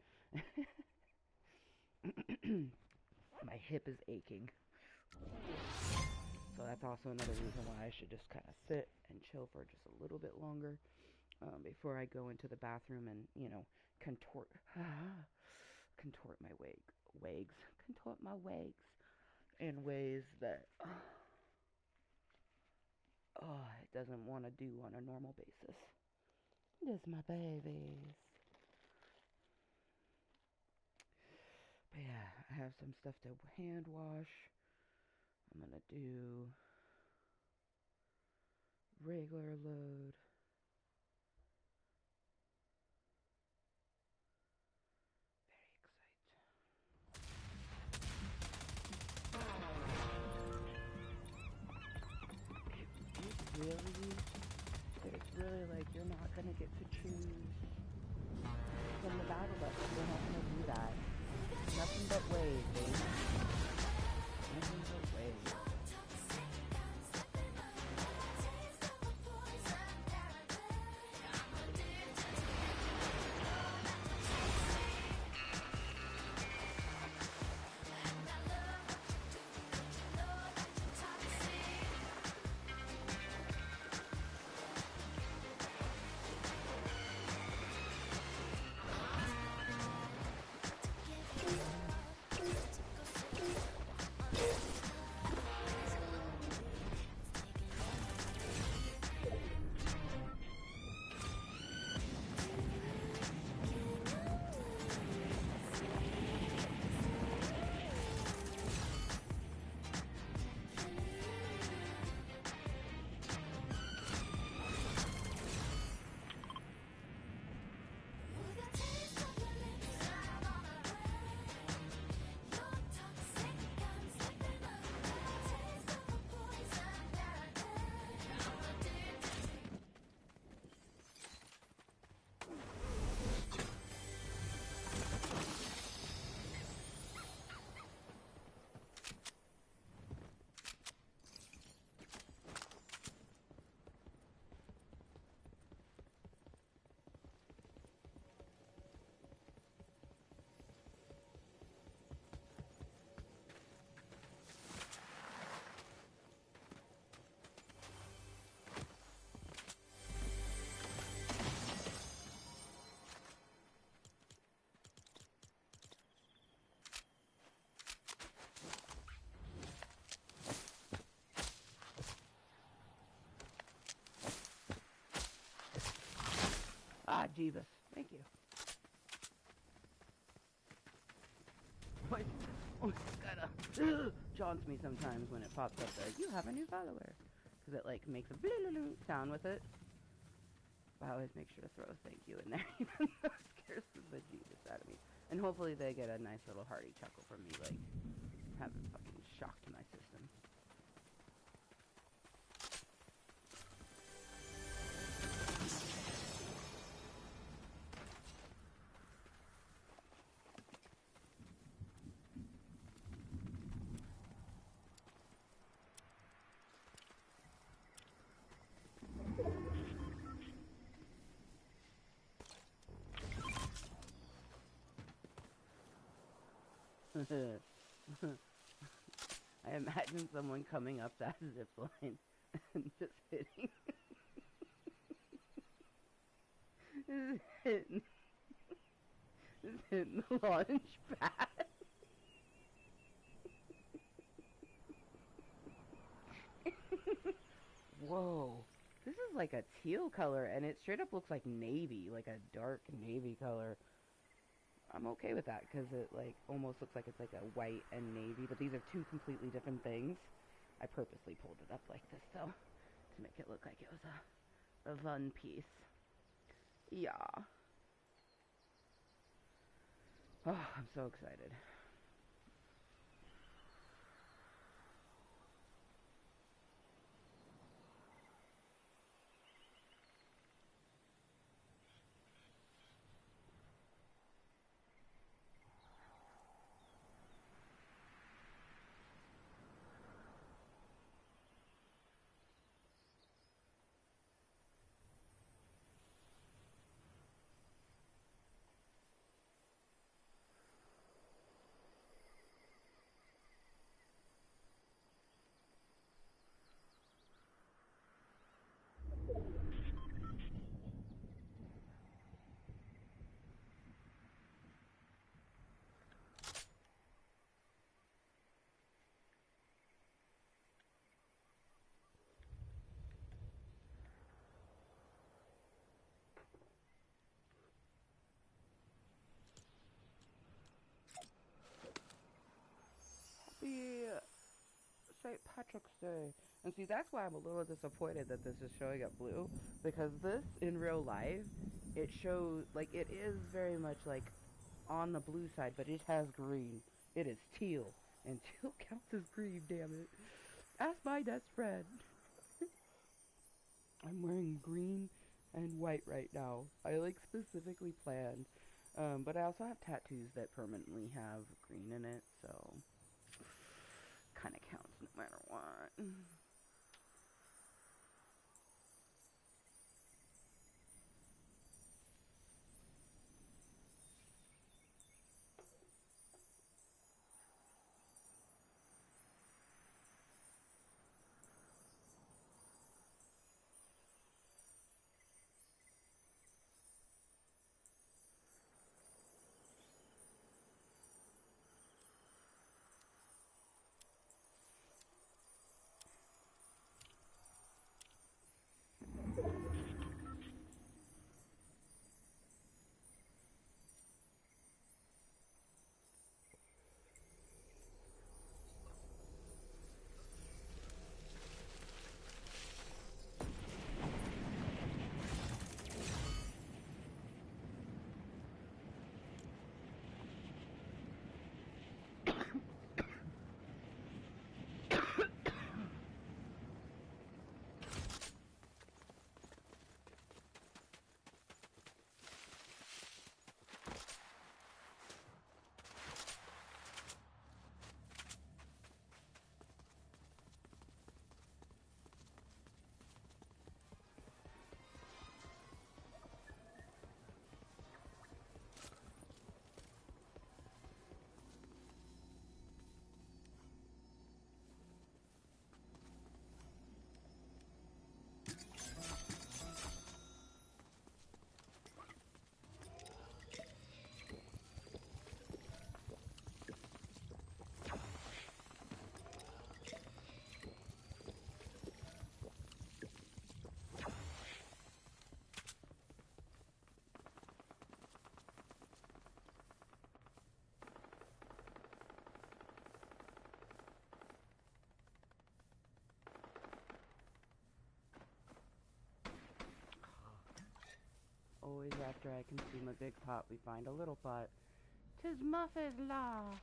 [SPEAKER 1] My hip is aching. So that's also another reason why I should just kind of sit and chill for just a little bit longer before I go into the bathroom and, contort, contort my contort my wigs in ways that it doesn't want to do on a normal basis. This my babies. But yeah, I have some stuff to hand wash. I'm gonna do regular load. Very excited. It's really like you're not gonna get to choose from the battle bus. You're not gonna do that. Nothing but waves, baby. Nothing but waves. bejeebus. Thank you. My kinda jaunts me sometimes when it pops up like, you have a new follower. Because it like makes a sound with it. But I always make sure to throw a thank you in there, even though it scares the bejeebus out of me. And hopefully they get a nice little hearty chuckle from me, like, having fucking shocked my system. I imagine someone coming up that zip line and just hitting, just hitting the launch pad. Whoa, this is like a teal color, and it straight up looks like navy, like a dark navy color. I'm okay with that because it like almost looks like it's like a white and navy, but these are two completely different things. I purposely pulled it up like this though to make it look like it was a one piece. Yeah. Oh, I'm so excited. Happy St. Patrick's Day. And see, that's why I'm a little disappointed that this is showing up blue, because this, in real life, it shows, like, it is very much, like, on the blue side, but it has green. It is teal, and teal counts as green, damn it. Ask my best friend. I'm wearing green and white right now. I, like, specifically planned. But I also have tattoos that permanently have green in it, so kind of counts no matter what. after I consume a big pot, we find a little pot. 'Tis Muffet's law.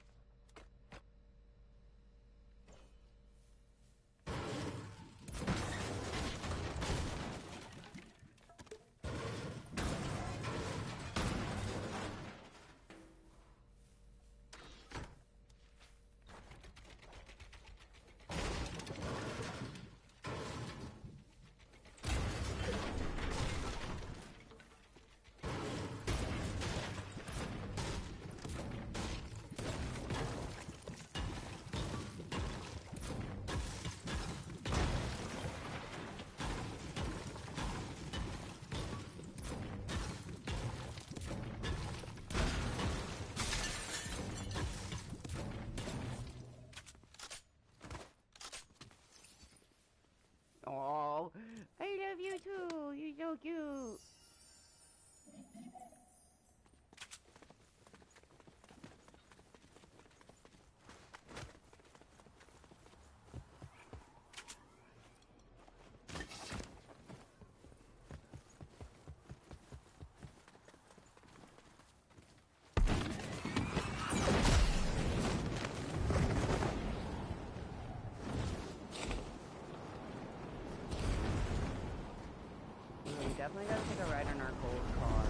[SPEAKER 1] Oh, I love you too. You're so cute. We definitely gotta take a ride in our gold car.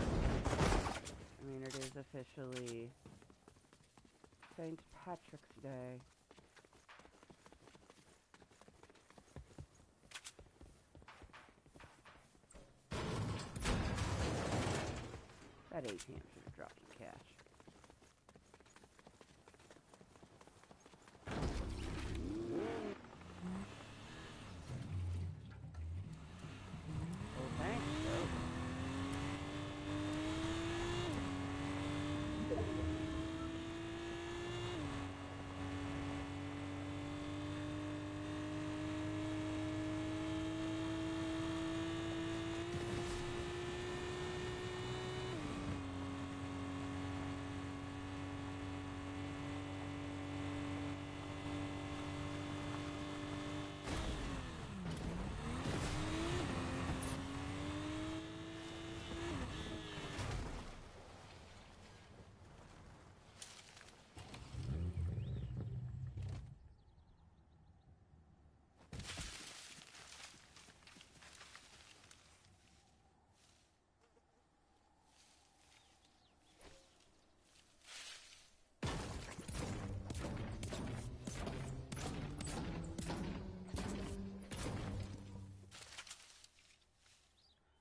[SPEAKER 1] I mean, it is officially St. Patrick's Day. That ATM should have dropped some cash. Oh, thanks, bro.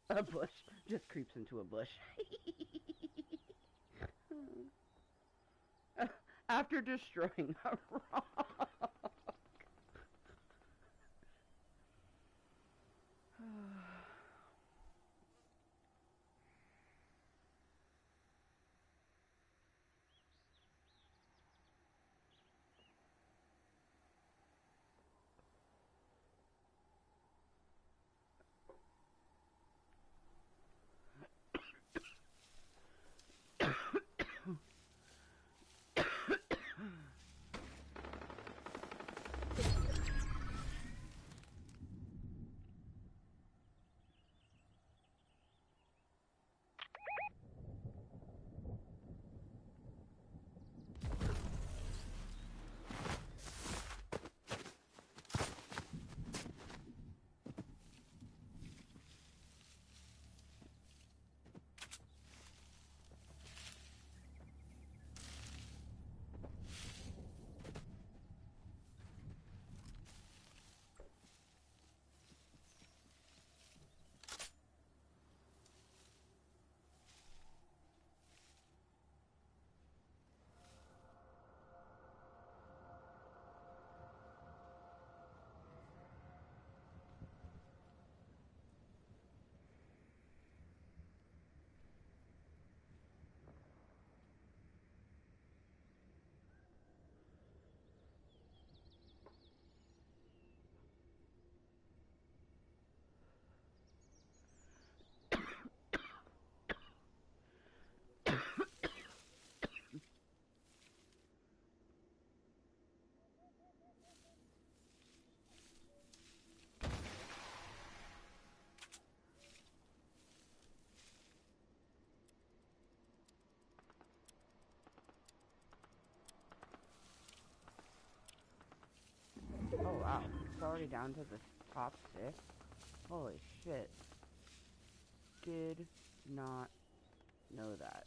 [SPEAKER 1] A bush just creeps into a bush. After destroying a rock. already down to the top 6? Holy shit. Did not know that.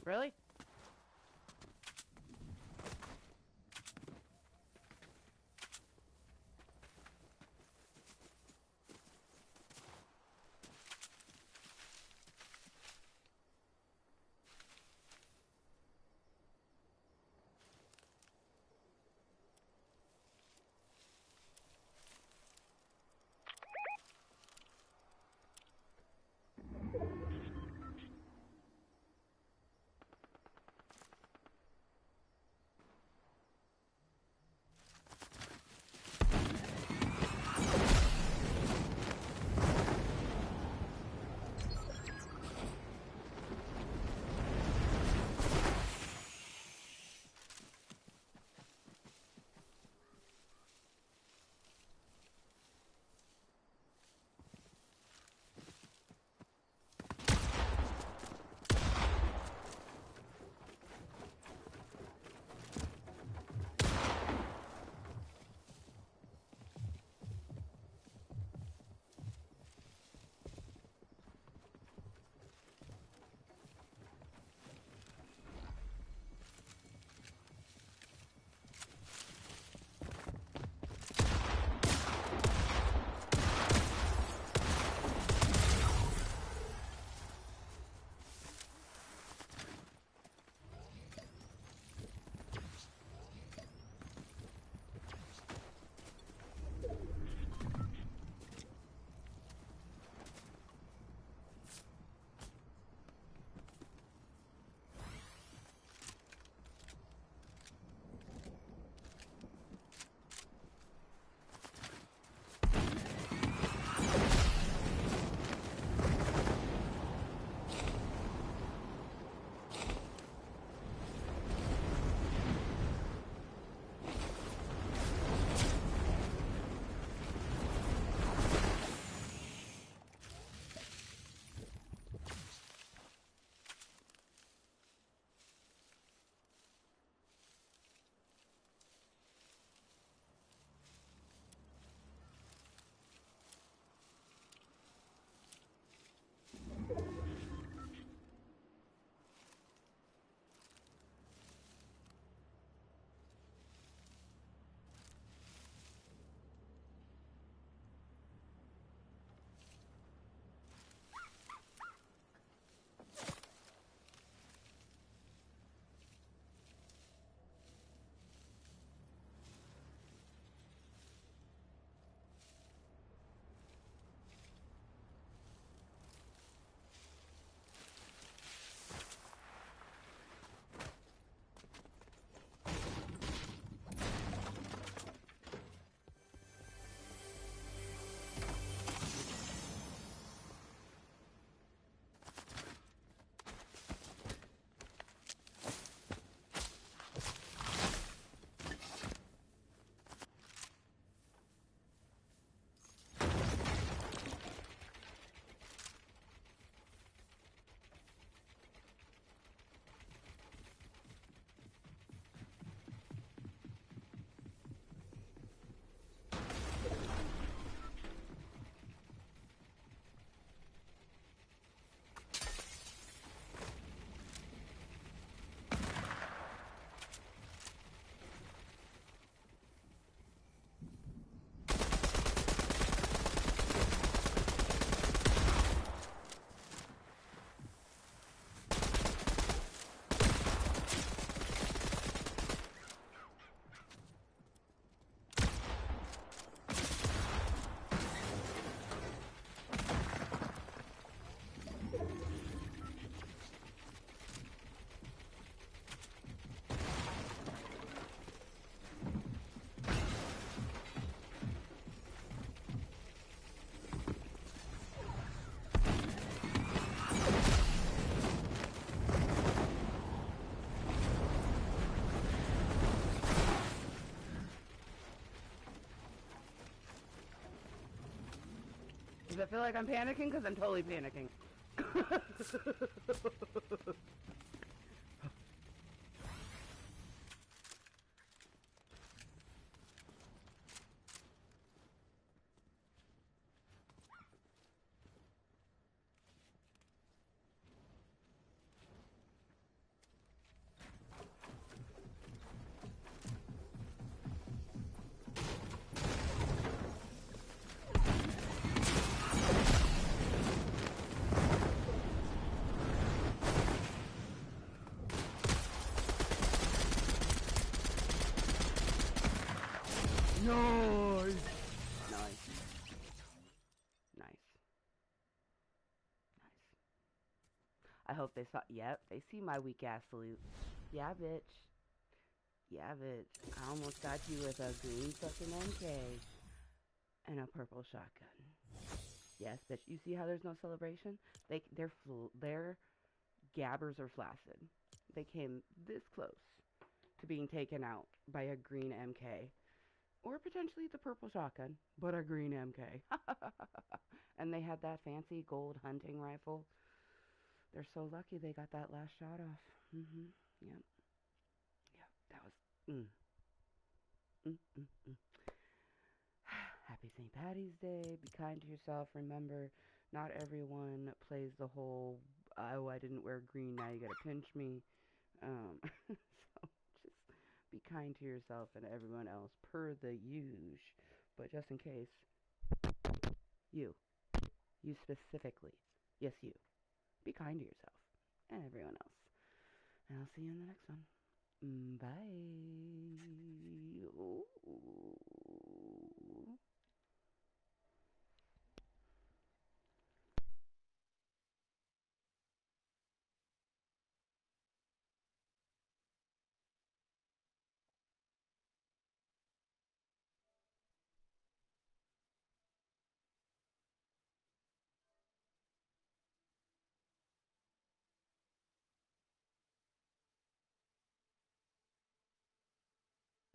[SPEAKER 1] Really? Does it feel like I'm panicking? Because I'm totally panicking. Nice. Nice. Nice. Nice. I hope they saw. Yep, they see my weak ass salute. Yeah, bitch. Yeah, bitch. I almost got you with a green fucking MK and a purple shotgun. Yes, bitch. You see how there's no celebration? Their gabbers are flaccid. They came this close to being taken out by a green MK. Or potentially the purple shotgun, but a green MK. And they had that fancy gold hunting rifle. They're so lucky they got that last shot off. Yep. Yep. That was. Mm, mm, mm. Happy St. Patty's Day. Be kind to yourself. Remember, not everyone plays the whole, oh, I didn't wear green, now you gotta pinch me. So just be kind to yourself and everyone else per the usual. But just in case, you specifically, yes, you, be kind to yourself and everyone else. And I'll see you in the next one. Bye. Ooh.